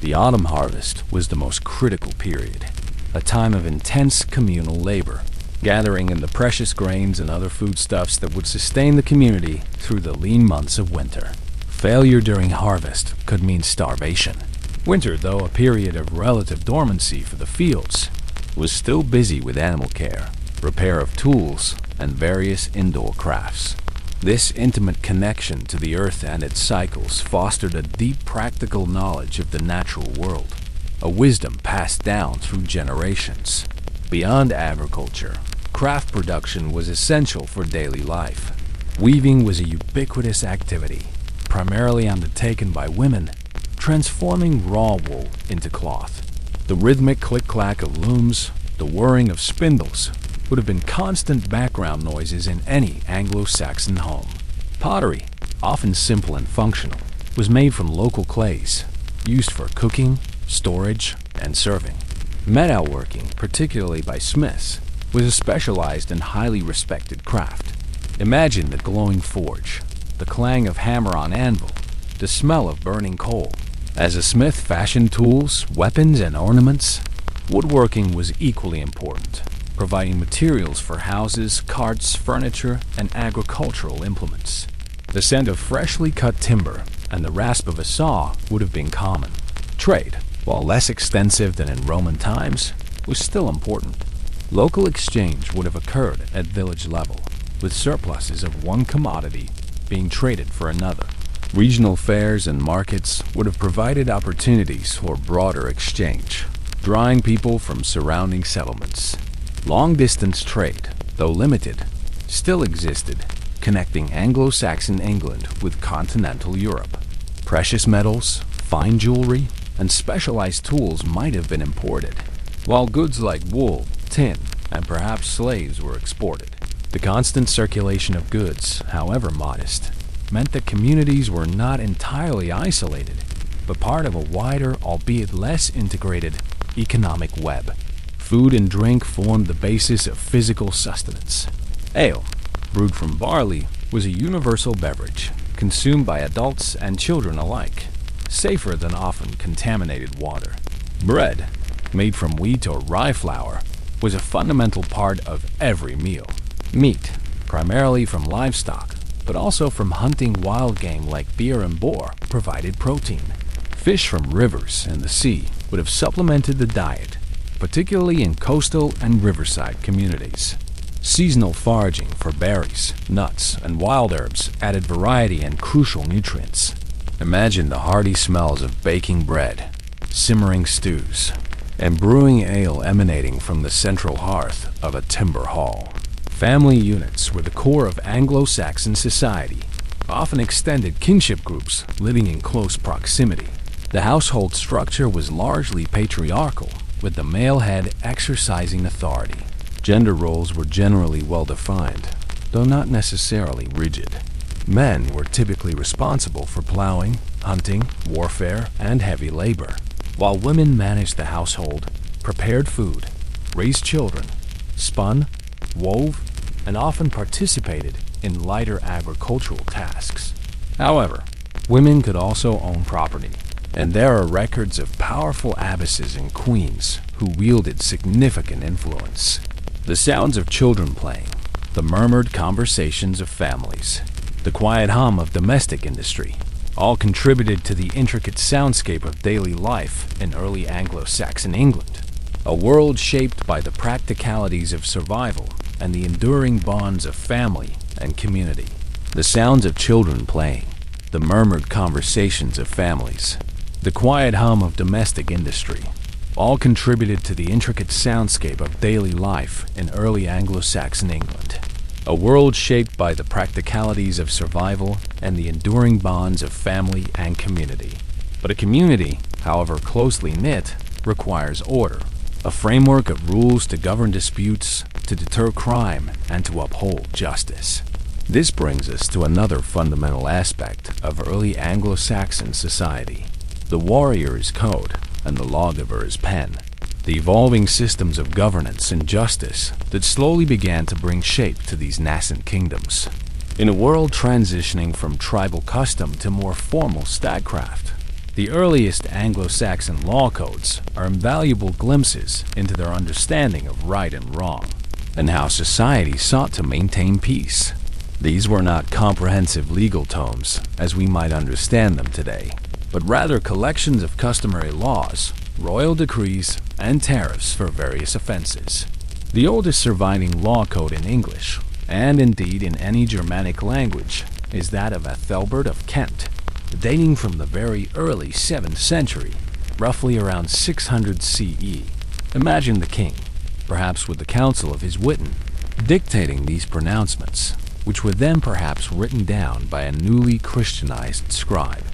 The autumn harvest was the most critical period, a time of intense communal labor, gathering in the precious grains and other foodstuffs that would sustain the community through the lean months of winter. Failure during harvest could mean starvation. Winter, though a period of relative dormancy for the fields, was still busy with animal care, repair of tools, and various indoor crafts. This intimate connection to the earth and its cycles fostered a deep practical knowledge of the natural world, a wisdom passed down through generations. Beyond agriculture, craft production was essential for daily life. Weaving was a ubiquitous activity, primarily undertaken by women, transforming raw wool into cloth. The rhythmic click-clack of looms, the whirring of spindles, would have been constant background noises in any Anglo-Saxon home. Pottery, often simple and functional, was made from local clays, used for cooking, storage, and serving. Metalworking, particularly by smiths, was a specialized and highly respected craft. Imagine the glowing forge, the clang of hammer on anvil, the smell of burning coal. As a smith fashioned tools, weapons, and ornaments, woodworking was equally important, providing materials for houses, carts, furniture, and agricultural implements. The scent of freshly cut timber and the rasp of a saw would have been common. Trade, while less extensive than in Roman times, was still important. Local exchange would have occurred at village level, with surpluses of one commodity being traded for another. Regional fairs and markets would have provided opportunities for broader exchange, drawing people from surrounding settlements. Long-distance trade, though limited, still existed, connecting Anglo-Saxon England with continental Europe. Precious metals, fine jewelry, and specialized tools might have been imported, while goods like wool, tin, and perhaps slaves were exported. The constant circulation of goods, however modest, meant that communities were not entirely isolated, but part of a wider, albeit less integrated, economic web. Food and drink formed the basis of physical sustenance. Ale, brewed from barley, was a universal beverage, consumed by adults and children alike, safer than often contaminated water. Bread, made from wheat or rye flour, was a fundamental part of every meal. Meat, primarily from livestock, but also from hunting wild game like deer and boar, provided protein. Fish from rivers and the sea would have supplemented the diet, particularly in coastal and riverside communities. Seasonal foraging for berries, nuts, and wild herbs added variety and crucial nutrients. Imagine the hearty smells of baking bread, simmering stews, and brewing ale emanating from the central hearth of a timber hall. Family units were the core of Anglo-Saxon society, often extended kinship groups living in close proximity. The household structure was largely patriarchal, with the male head exercising authority. Gender roles were generally well-defined, though not necessarily rigid. Men were typically responsible for plowing, hunting, warfare, and heavy labor. while women managed the household, prepared food, raised children, spun, wove, and often participated in lighter agricultural tasks. However, women could also own property, and there are records of powerful abbesses and queens who wielded significant influence. The sounds of children playing, the murmured conversations of families, the quiet hum of domestic industry, all contributed to the intricate soundscape of daily life in early Anglo-Saxon England, a world shaped by the practicalities of survival and the enduring bonds of family and community. The sounds of children playing, the murmured conversations of families, the quiet hum of domestic industry, all contributed to the intricate soundscape of daily life in early Anglo-Saxon England, a world shaped by the practicalities of survival and the enduring bonds of family and community. But a community, however closely knit, requires order, a framework of rules to govern disputes, to deter crime, and to uphold justice. This brings us to another fundamental aspect of early Anglo-Saxon society: the warrior's code and the lawgiver's pen, the evolving systems of governance and justice that slowly began to bring shape to these nascent kingdoms. In a world transitioning from tribal custom to more formal statecraft, the earliest Anglo-Saxon law codes are invaluable glimpses into their understanding of right and wrong, and how society sought to maintain peace. These were not comprehensive legal tomes, as we might understand them today, but rather collections of customary laws, royal decrees, and tariffs for various offenses. The oldest surviving law code in English, and indeed in any Germanic language, is that of Ethelbert of Kent, dating from the very early 7th century, roughly around 600 CE. Imagine the king, perhaps with the counsel of his witan, dictating these pronouncements, which were then perhaps written down by a newly Christianized scribe.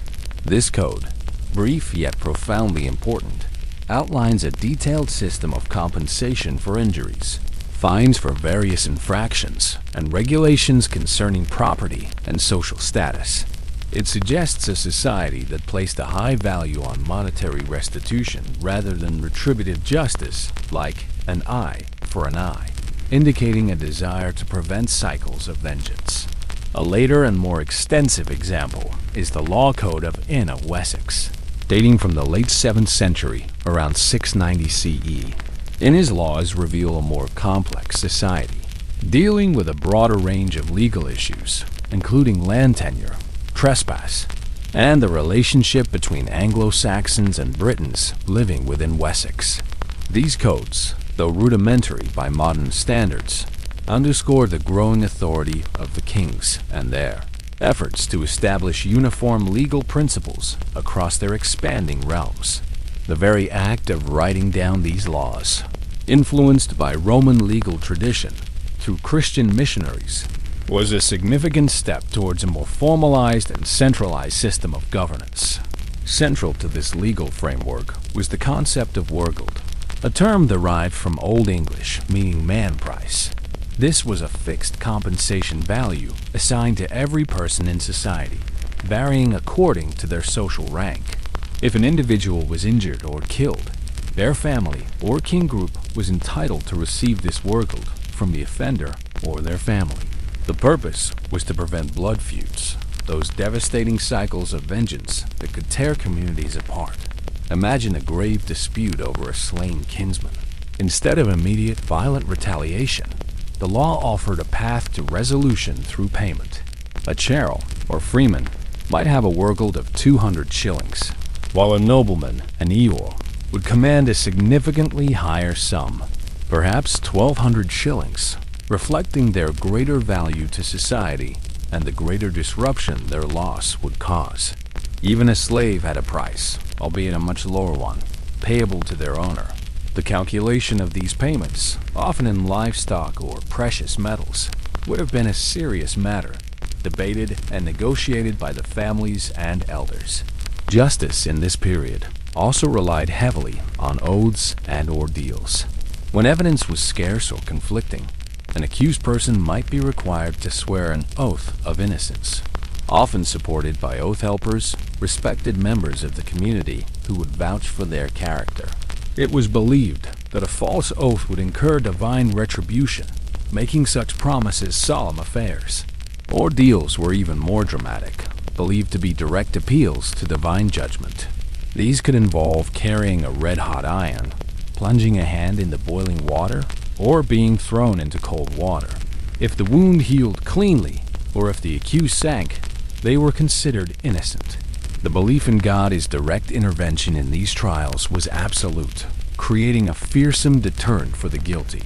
This code, brief yet profoundly important, outlines a detailed system of compensation for injuries, fines for various infractions, and regulations concerning property and social status. It suggests a society that placed a high value on monetary restitution rather than retributive justice, like an eye for an eye, indicating a desire to prevent cycles of vengeance. A later and more extensive example is the law code of Inn of Wessex, dating from the late 7th century, around 690 CE. In his laws reveal a more complex society, dealing with a broader range of legal issues, including land tenure, trespass, and the relationship between Anglo-Saxons and Britons living within Wessex. These codes, though rudimentary by modern standards, underscore the growing authority of the kings and their efforts to establish uniform legal principles across their expanding realms. The very act of writing down these laws, influenced by Roman legal tradition through Christian missionaries, was a significant step towards a more formalized and centralized system of governance. Central to this legal framework was the concept of wergild, a term derived from Old English meaning man price. This was a fixed compensation value assigned to every person in society, varying according to their social rank. If an individual was injured or killed, their family or kin group was entitled to receive this wergild from the offender or their family. The purpose was to prevent blood feuds, those devastating cycles of vengeance that could tear communities apart. Imagine a grave dispute over a slain kinsman. Instead of immediate violent retaliation, the law offered a path to resolution through payment. A churl, or freeman, might have a wergild of 200 shillings, while a nobleman, an eorl, would command a significantly higher sum, perhaps 1,200 shillings, reflecting their greater value to society and the greater disruption their loss would cause. Even a slave had a price, albeit a much lower one, payable to their owner. The calculation of these payments, often in livestock or precious metals, would have been a serious matter, debated and negotiated by the families and elders. Justice in this period also relied heavily on oaths and ordeals. When evidence was scarce or conflicting, an accused person might be required to swear an oath of innocence, often supported by oath helpers, respected members of the community, who would vouch for their character. It was believed that a false oath would incur divine retribution, making such promises solemn affairs. Ordeals were even more dramatic, believed to be direct appeals to divine judgment. These could involve carrying a red-hot iron, plunging a hand into boiling water, or being thrown into cold water. If the wound healed cleanly, or if the accused sank, they were considered innocent. The belief in God's direct intervention in these trials was absolute, creating a fearsome deterrent for the guilty.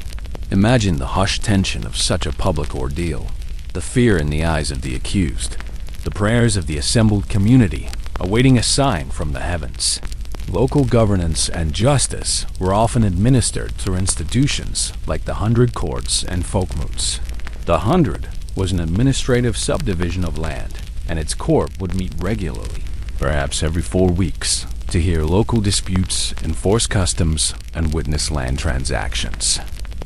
Imagine the hushed tension of such a public ordeal, the fear in the eyes of the accused, the prayers of the assembled community, awaiting a sign from the heavens. Local governance and justice were often administered through institutions like the 100 courts and folkmotes. The 100 was an administrative subdivision of land, and its court would meet regularly, perhaps every 4 weeks, to hear local disputes, enforce customs, and witness land transactions.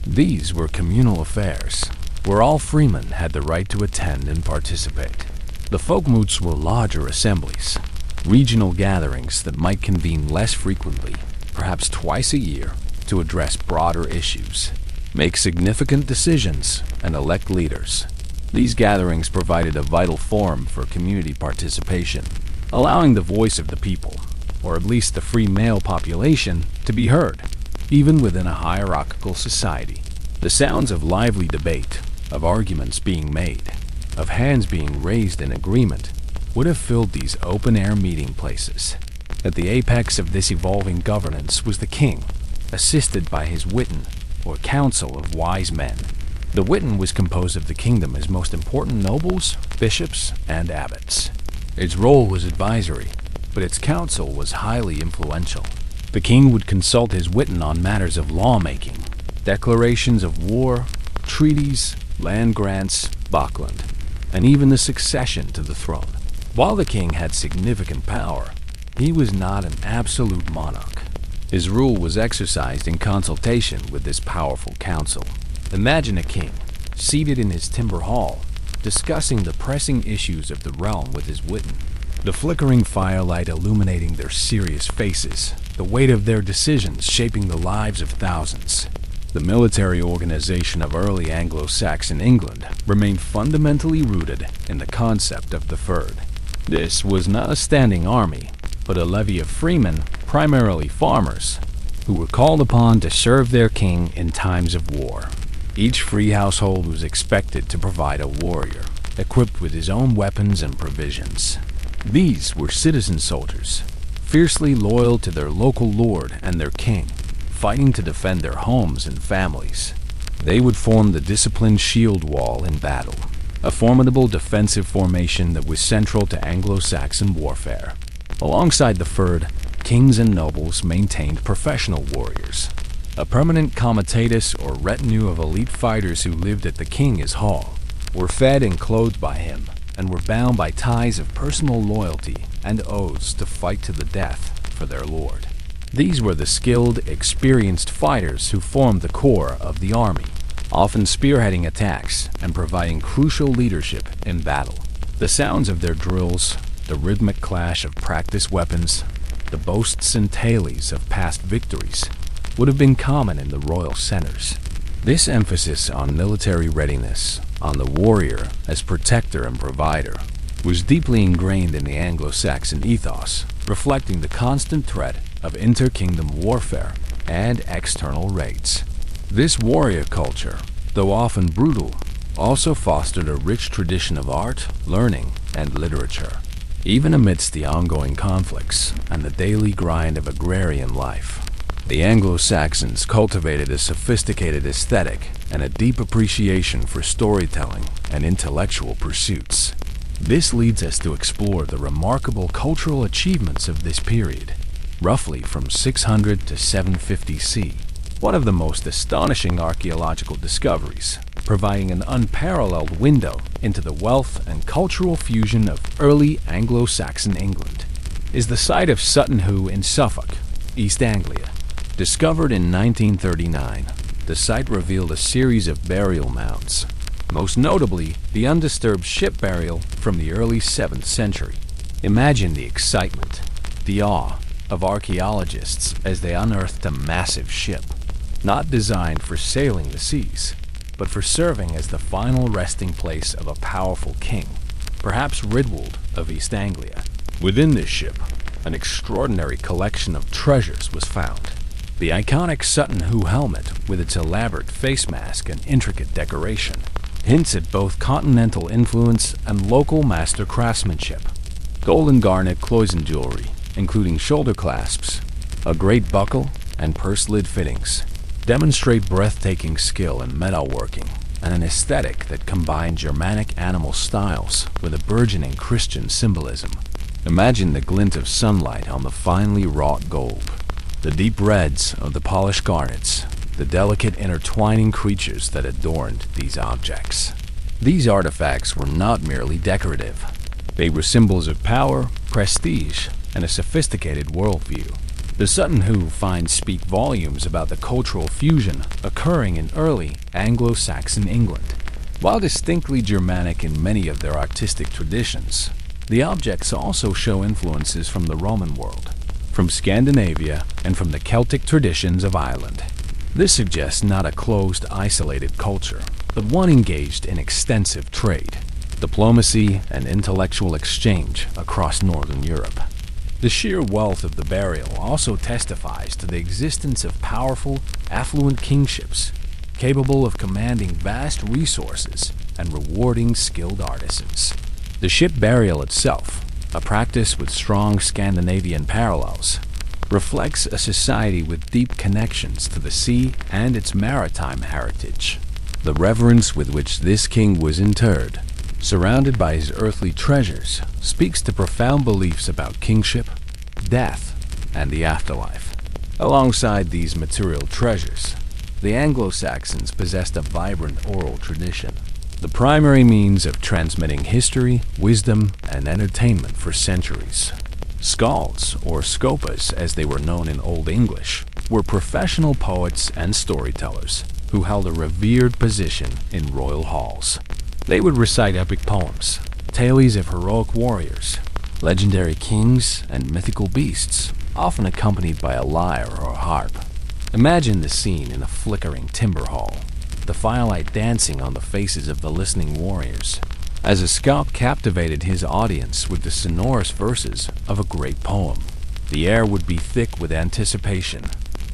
These were communal affairs, where all freemen had the right to attend and participate. The folkmotes were larger assemblies, regional gatherings that might convene less frequently, perhaps twice a year, to address broader issues, make significant decisions, and elect leaders. These gatherings provided a vital forum for community participation, allowing the voice of the people, or at least the free male population, to be heard, even within a hierarchical society. The sounds of lively debate, of arguments being made, of hands being raised in agreement, would have filled these open-air meeting places. At the apex of this evolving governance was the king, assisted by his witan, or council of wise men. The witan was composed of the kingdom's most important nobles, bishops, and abbots. Its role was advisory, but its council was highly influential. The king would consult his witan on matters of lawmaking, declarations of war, treaties, land grants, Buckland, and even the succession to the throne. While the king had significant power, he was not an absolute monarch. His rule was exercised in consultation with this powerful council. Imagine a king, seated in his timber hall, discussing the pressing issues of the realm with his witan, the flickering firelight illuminating their serious faces, the weight of their decisions shaping the lives of thousands. The military organization of early Anglo-Saxon England remained fundamentally rooted in the concept of the fyrd. This was not a standing army, but a levy of freemen, primarily farmers, who were called upon to serve their king in times of war. Each free household was expected to provide a warrior, equipped with his own weapons and provisions. These were citizen soldiers, fiercely loyal to their local lord and their king, fighting to defend their homes and families. They would form the disciplined shield wall in battle, a formidable defensive formation that was central to Anglo-Saxon warfare. Alongside the fyrd, kings and nobles maintained professional warriors, a permanent comitatus or retinue of elite fighters who lived at the king's hall, were fed and clothed by him, and were bound by ties of personal loyalty and oaths to fight to the death for their lord. These were the skilled, experienced fighters who formed the core of the army, often spearheading attacks and providing crucial leadership in battle. The sounds of their drills, the rhythmic clash of practiced weapons, the boasts and tales of past victories would have been common in the royal centers. This emphasis on military readiness, on the warrior as protector and provider, was deeply ingrained in the Anglo-Saxon ethos, reflecting the constant threat of inter-kingdom warfare and external raids. This warrior culture, though often brutal, also fostered a rich tradition of art, learning, and literature. Even amidst the ongoing conflicts and the daily grind of agrarian life, the Anglo-Saxons cultivated a sophisticated aesthetic and a deep appreciation for storytelling and intellectual pursuits. This leads us to explore the remarkable cultural achievements of this period, roughly from 600 to 750 C. One of the most astonishing archaeological discoveries, providing an unparalleled window into the wealth and cultural fusion of early Anglo-Saxon England, is the site of Sutton Hoo in Suffolk, East Anglia. Discovered in 1939, the site revealed a series of burial mounds, most notably the undisturbed ship burial from the early 7th century. Imagine the excitement, the awe, of archaeologists as they unearthed a massive ship, not designed for sailing the seas, but for serving as the final resting place of a powerful king, perhaps Ridwald of East Anglia. Within this ship, an extraordinary collection of treasures was found. The iconic Sutton Hoo helmet, with its elaborate face mask and intricate decoration, hints at both continental influence and local master craftsmanship. Gold and garnet cloison jewelry, including shoulder clasps, a great buckle, and purse lid fittings, demonstrate breathtaking skill in metalworking and an aesthetic that combined Germanic animal styles with a burgeoning Christian symbolism. Imagine the glint of sunlight on the finely wrought gold, the deep reds of the polished garnets, the delicate intertwining creatures that adorned these objects. These artifacts were not merely decorative. They were symbols of power, prestige, and a sophisticated worldview. The Sutton Hoo finds speak volumes about the cultural fusion occurring in early Anglo-Saxon England. While distinctly Germanic in many of their artistic traditions, the objects also show influences from the Roman world, from Scandinavia, and from the Celtic traditions of Ireland. This suggests not a closed, isolated culture, but one engaged in extensive trade, diplomacy, and intellectual exchange across Northern Europe. The sheer wealth of the burial also testifies to the existence of powerful, affluent kingships, capable of commanding vast resources and rewarding skilled artisans. The ship burial itself, a practice with strong Scandinavian parallels, reflects a society with deep connections to the sea and its maritime heritage. The reverence with which this king was interred, surrounded by his earthly treasures, speaks to profound beliefs about kingship, death, and the afterlife. Alongside these material treasures, the Anglo-Saxons possessed a vibrant oral tradition, the primary means of transmitting history, wisdom, and entertainment for centuries. Skalds, or skopas as they were known in Old English, were professional poets and storytellers who held a revered position in royal halls. They would recite epic poems, tales of heroic warriors, legendary kings, and mythical beasts, often accompanied by a lyre or harp. Imagine the scene in a flickering timber hall, the firelight dancing on the faces of the listening warriors, as a scout captivated his audience with the sonorous verses of a great poem. The air would be thick with anticipation,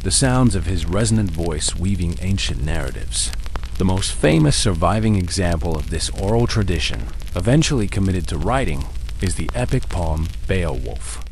the sounds of his resonant voice weaving ancient narratives. The most famous surviving example of this oral tradition, eventually committed to writing, is the epic poem Beowulf.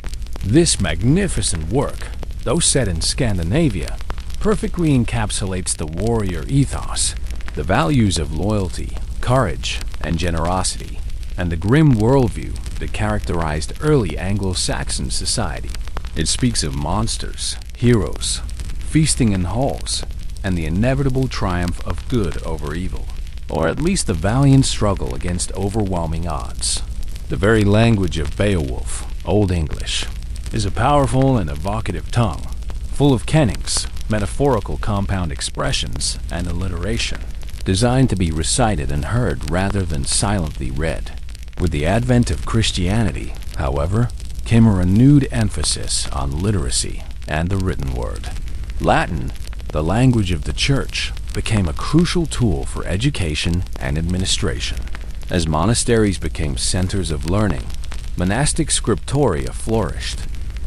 This magnificent work, though set in Scandinavia, perfectly encapsulates the warrior ethos, the values of loyalty, courage, and generosity, and the grim worldview that characterized early Anglo-Saxon society. It speaks of monsters, heroes, feasting in halls, and the inevitable triumph of good over evil, or at least the valiant struggle against overwhelming odds. The very language of Beowulf, Old English, is a powerful and evocative tongue, full of kennings, metaphorical compound expressions, and alliteration, designed to be recited and heard rather than silently read. With the advent of Christianity, however, came a renewed emphasis on literacy and the written word. Latin, the language of the Church, became a crucial tool for education and administration. As monasteries became centers of learning, monastic scriptoria flourished.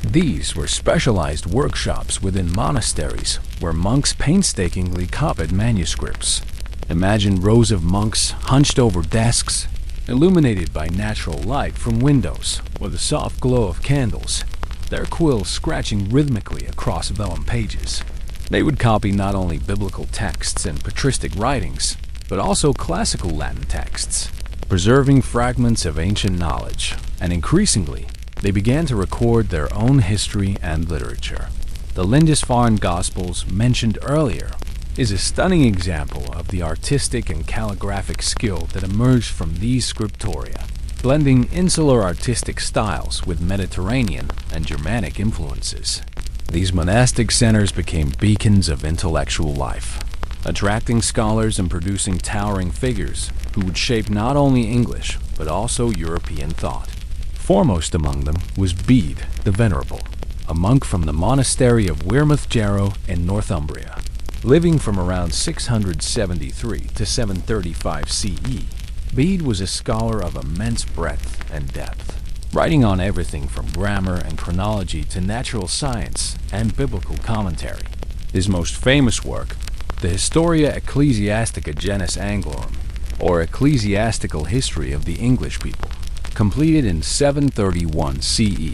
These were specialized workshops within monasteries where monks painstakingly copied manuscripts. Imagine rows of monks hunched over desks, illuminated by natural light from windows or the soft glow of candles, their quills scratching rhythmically across vellum pages. They would copy not only biblical texts and patristic writings, but also classical Latin texts, preserving fragments of ancient knowledge, and increasingly, they began to record their own history and literature. The Lindisfarne Gospels mentioned earlier is a stunning example of the artistic and calligraphic skill that emerged from these scriptoria, blending insular artistic styles with Mediterranean and Germanic influences. These monastic centers became beacons of intellectual life, attracting scholars and producing towering figures who would shape not only English but also European thought. Foremost among them was Bede the Venerable, a monk from the monastery of Wearmouth Jarrow in Northumbria. Living from around 673 to 735 CE, Bede was a scholar of immense breadth and depth, writing on everything from grammar and chronology to natural science and biblical commentary. His most famous work, the Historia Ecclesiastica Genus Anglorum, or Ecclesiastical History of the English People, completed in 731 CE,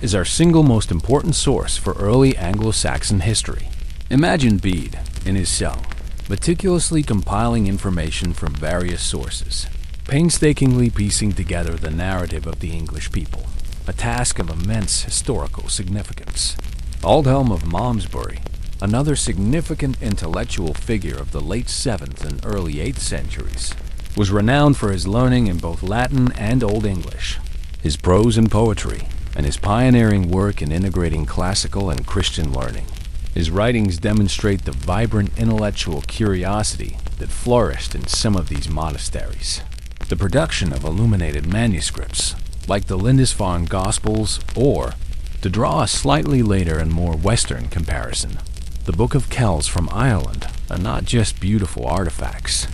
is our single most important source for early Anglo-Saxon history. Imagine Bede, in his cell, meticulously compiling information from various sources, painstakingly piecing together the narrative of the English people, a task of immense historical significance. Aldhelm of Malmesbury, another significant intellectual figure of the late 7th and early 8th centuries, was renowned for his learning in both Latin and Old English, his prose and poetry, and his pioneering work in integrating classical and Christian learning. His writings demonstrate the vibrant intellectual curiosity that flourished in some of these monasteries. The production of illuminated manuscripts, like the Lindisfarne Gospels, or, to draw a slightly later and more Western comparison, the Book of Kells from Ireland, are not just beautiful artifacts.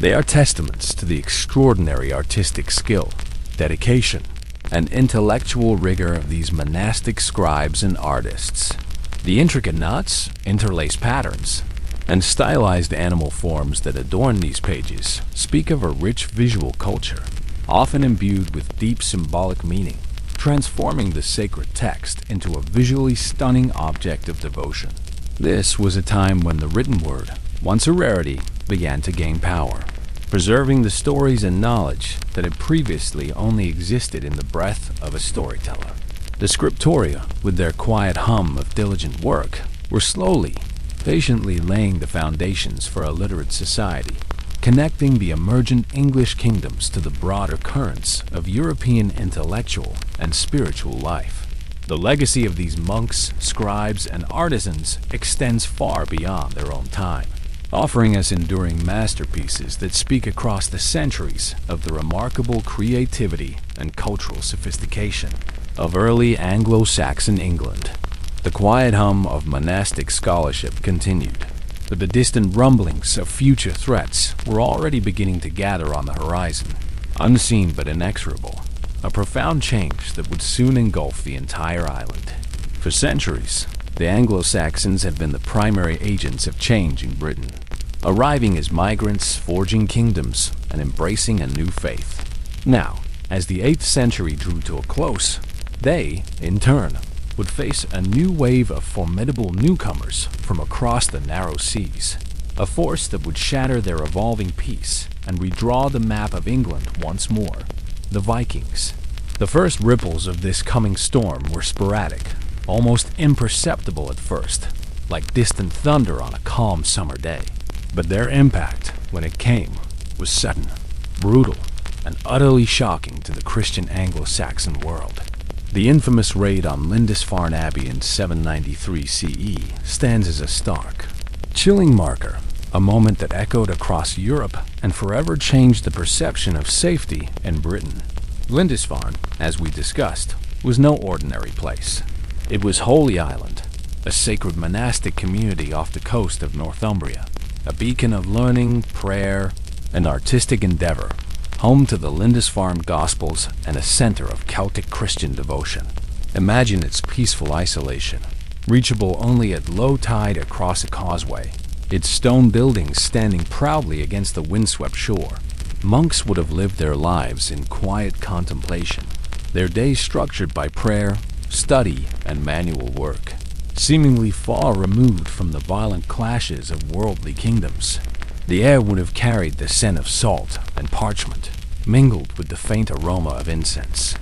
They are testaments to the extraordinary artistic skill, dedication, and intellectual rigor of these monastic scribes and artists. The intricate knots, interlaced patterns, and stylized animal forms that adorn these pages speak of a rich visual culture, often imbued with deep symbolic meaning, transforming the sacred text into a visually stunning object of devotion. This was a time when the written word, once a rarity, began to gain power, preserving the stories and knowledge that had previously only existed in the breath of a storyteller. The scriptoria, with their quiet hum of diligent work, were slowly, patiently laying the foundations for a literate society, connecting the emergent English kingdoms to the broader currents of European intellectual and spiritual life. The legacy of these monks, scribes, and artisans extends far beyond their own time, offering us enduring masterpieces that speak across the centuries of the remarkable creativity and cultural sophistication of early Anglo-Saxon England. The quiet hum of monastic scholarship continued, but the distant rumblings of future threats were already beginning to gather on the horizon, unseen but inexorable, a profound change that would soon engulf the entire island. For centuries, the Anglo-Saxons had been the primary agents of change in Britain, arriving as migrants, forging kingdoms, and embracing a new faith. Now, as the 8th century drew to a close, they, in turn, would face a new wave of formidable newcomers from across the narrow seas, a force that would shatter their evolving peace and redraw the map of England once more: the Vikings. The first ripples of this coming storm were sporadic, almost imperceptible at first, like distant thunder on a calm summer day. But their impact, when it came, was sudden, brutal, and utterly shocking to the Christian Anglo-Saxon world. The infamous raid on Lindisfarne Abbey in 793 CE stands as a stark, chilling marker, a moment that echoed across Europe and forever changed the perception of safety in Britain. Lindisfarne, as we discussed, was no ordinary place. It was Holy Island, a sacred monastic community off the coast of Northumbria, a beacon of learning, prayer, and artistic endeavor, home to the Lindisfarne Gospels and a center of Celtic Christian devotion. Imagine its peaceful isolation, reachable only at low tide across a causeway, its stone buildings standing proudly against the windswept shore. Monks would have lived their lives in quiet contemplation, their days structured by prayer, study, and manual work, seemingly far removed from the violent clashes of worldly kingdoms. The air would have carried the scent of salt and parchment, mingled with the faint aroma of incense.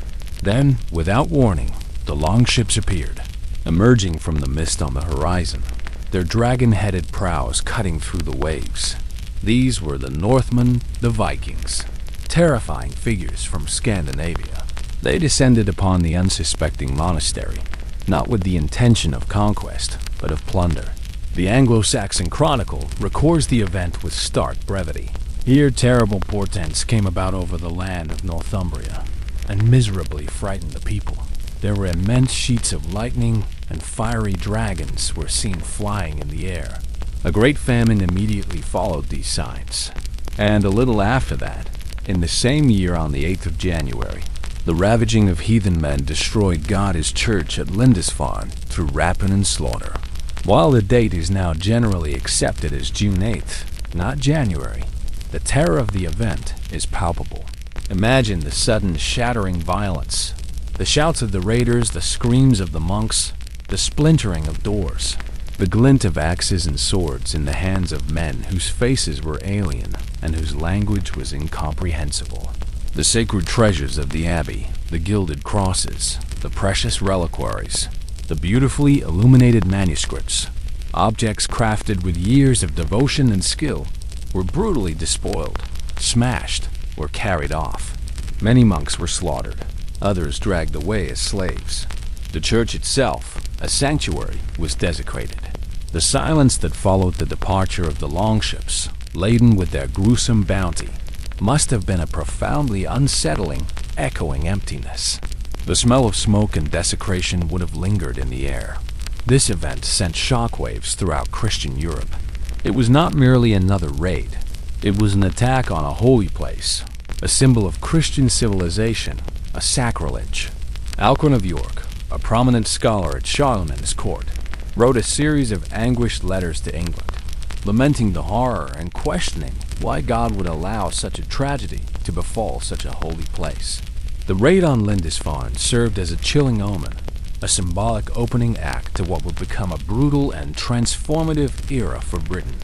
Then, without warning, the longships appeared, emerging from the mist on the horizon, their dragon-headed prows cutting through the waves. These were the Northmen, the Vikings, terrifying figures from Scandinavia. They descended upon the unsuspecting monastery, not with the intention of conquest, but of plunder. The Anglo-Saxon Chronicle records the event with stark brevity. Here terrible portents came about over the land of Northumbria, and miserably frightened the people. There were immense sheets of lightning, and fiery dragons were seen flying in the air. A great famine immediately followed these signs. And a little after that, in the same year on the 8th of January, the ravaging of heathen men destroyed God's church at Lindisfarne through rapine and slaughter. While the date is now generally accepted as June 8th, not January, the terror of the event is palpable. Imagine the sudden shattering violence, the shouts of the raiders, the screams of the monks, the splintering of doors, the glint of axes and swords in the hands of men whose faces were alien and whose language was incomprehensible. The sacred treasures of the abbey, the gilded crosses, the precious reliquaries, the beautifully illuminated manuscripts, objects crafted with years of devotion and skill, were brutally despoiled, smashed, or carried off. Many monks were slaughtered, others dragged away as slaves. The church itself, a sanctuary, was desecrated. The silence that followed the departure of the longships, laden with their gruesome bounty, must have been a profoundly unsettling, echoing emptiness. The smell of smoke and desecration would have lingered in the air. This event sent shockwaves throughout Christian Europe. It was not merely another raid. It was an attack on a holy place, a symbol of Christian civilization, a sacrilege. Alcuin of York, a prominent scholar at Charlemagne's court, wrote a series of anguished letters to England, lamenting the horror and questioning why God would allow such a tragedy to befall such a holy place. The raid on Lindisfarne served as a chilling omen, a symbolic opening act to what would become a brutal and transformative era for Britain,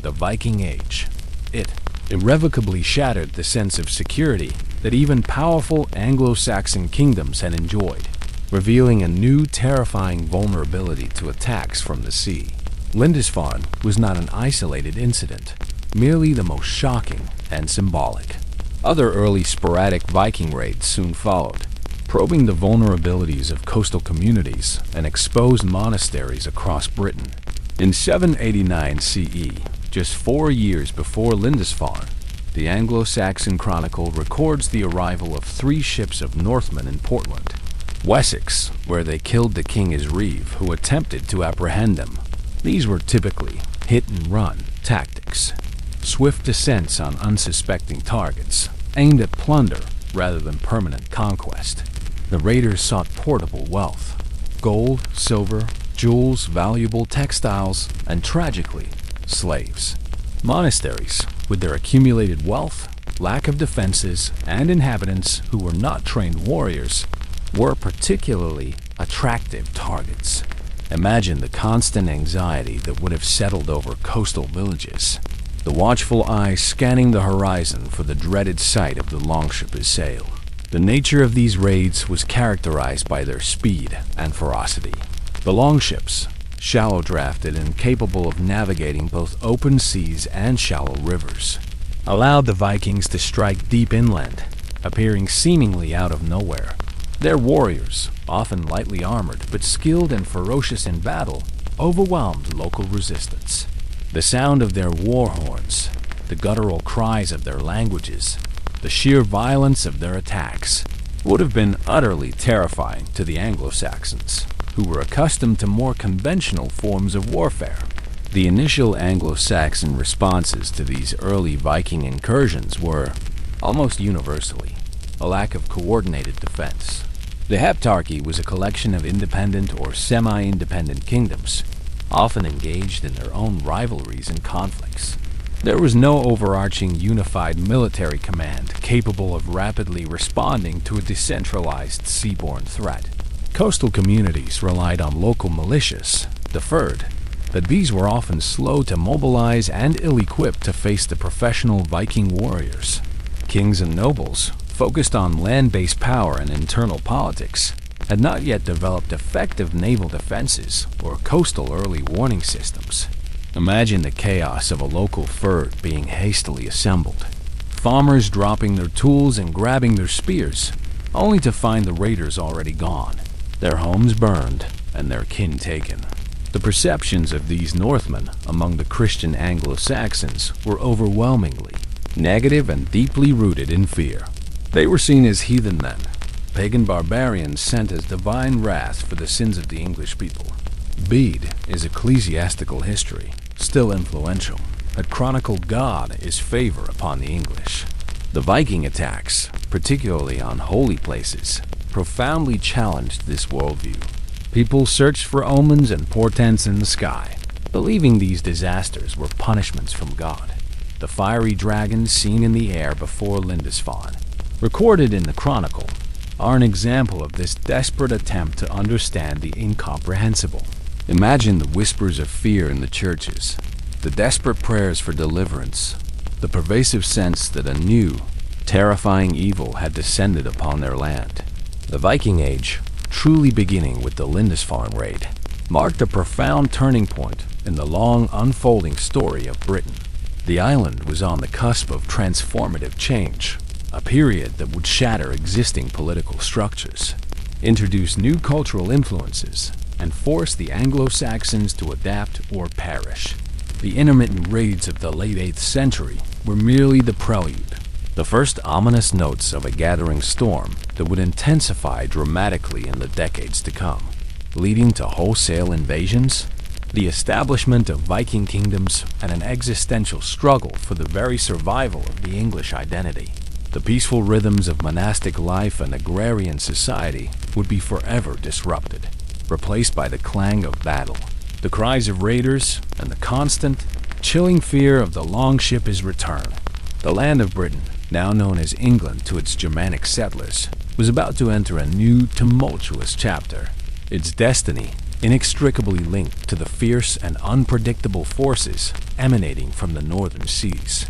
the Viking Age. It irrevocably shattered the sense of security that even powerful Anglo-Saxon kingdoms had enjoyed, revealing a new terrifying vulnerability to attacks from the sea. Lindisfarne was not an isolated incident, merely the most shocking and symbolic. Other early sporadic Viking raids soon followed, probing the vulnerabilities of coastal communities and exposed monasteries across Britain. In 789 CE, just 4 years before Lindisfarne, the Anglo-Saxon Chronicle records the arrival of 3 ships of Northmen in Portland, Wessex, where they killed the King's Reeve who attempted to apprehend them. These were typically hit-and-run tactics, swift descents on unsuspecting targets, aimed at plunder rather than permanent conquest. The raiders sought portable wealth, gold, silver, jewels, valuable textiles, and tragically, slaves. Monasteries, with their accumulated wealth, lack of defenses, and inhabitants who were not trained warriors, were particularly attractive targets. Imagine the constant anxiety that would have settled over coastal villages, the watchful eyes scanning the horizon for the dreaded sight of the longship's sail. The nature of these raids was characterized by their speed and ferocity. The longships, shallow-drafted and capable of navigating both open seas and shallow rivers, allowed the Vikings to strike deep inland, appearing seemingly out of nowhere. Their warriors, often lightly armored but skilled and ferocious in battle, overwhelmed local resistance. The sound of their war horns, the guttural cries of their languages, the sheer violence of their attacks would have been utterly terrifying to the Anglo-Saxons, who were accustomed to more conventional forms of warfare. The initial Anglo-Saxon responses to these early Viking incursions were, almost universally, a lack of coordinated defense. The Heptarchy was a collection of independent or semi-independent kingdoms, often engaged in their own rivalries and conflicts. There was no overarching unified military command capable of rapidly responding to a decentralized seaborne threat. Coastal communities relied on local militias, deferred, but these were often slow to mobilize and ill-equipped to face the professional Viking warriors. Kings and nobles, focused on land-based power and internal politics, had not yet developed effective naval defenses or coastal early warning systems. Imagine the chaos of a local fort being hastily assembled, farmers dropping their tools and grabbing their spears, only to find the raiders already gone, their homes burned, and their kin taken. The perceptions of these Northmen among the Christian Anglo-Saxons were overwhelmingly negative and deeply rooted in fear. They were seen as heathen men, pagan barbarians sent as divine wrath for the sins of the English people. Bede is ecclesiastical history, still influential, that chronicled God is favor upon the English. The Viking attacks, particularly on holy places, profoundly challenged this worldview. People searched for omens and portents in the sky, believing these disasters were punishments from God. The fiery dragons seen in the air before Lindisfarne, recorded in the Chronicle, are an example of this desperate attempt to understand the incomprehensible. Imagine the whispers of fear in the churches, the desperate prayers for deliverance, the pervasive sense that a new, terrifying evil had descended upon their land. The Viking Age, truly beginning with the Lindisfarne raid, marked a profound turning point in the long unfolding story of Britain. The island was on the cusp of transformative change, a period that would shatter existing political structures, introduce new cultural influences, and force the Anglo-Saxons to adapt or perish. The intermittent raids of the late 8th century were merely the prelude, the first ominous notes of a gathering storm that would intensify dramatically in the decades to come, leading to wholesale invasions, the establishment of Viking kingdoms, and an existential struggle for the very survival of the English identity. The peaceful rhythms of monastic life and agrarian society would be forever disrupted, replaced by the clang of battle, the cries of raiders, and the constant, chilling fear of the long-ship return. The land of Britain, now known as England to its Germanic settlers, was about to enter a new, tumultuous chapter, its destiny inextricably linked to the fierce and unpredictable forces emanating from the northern seas.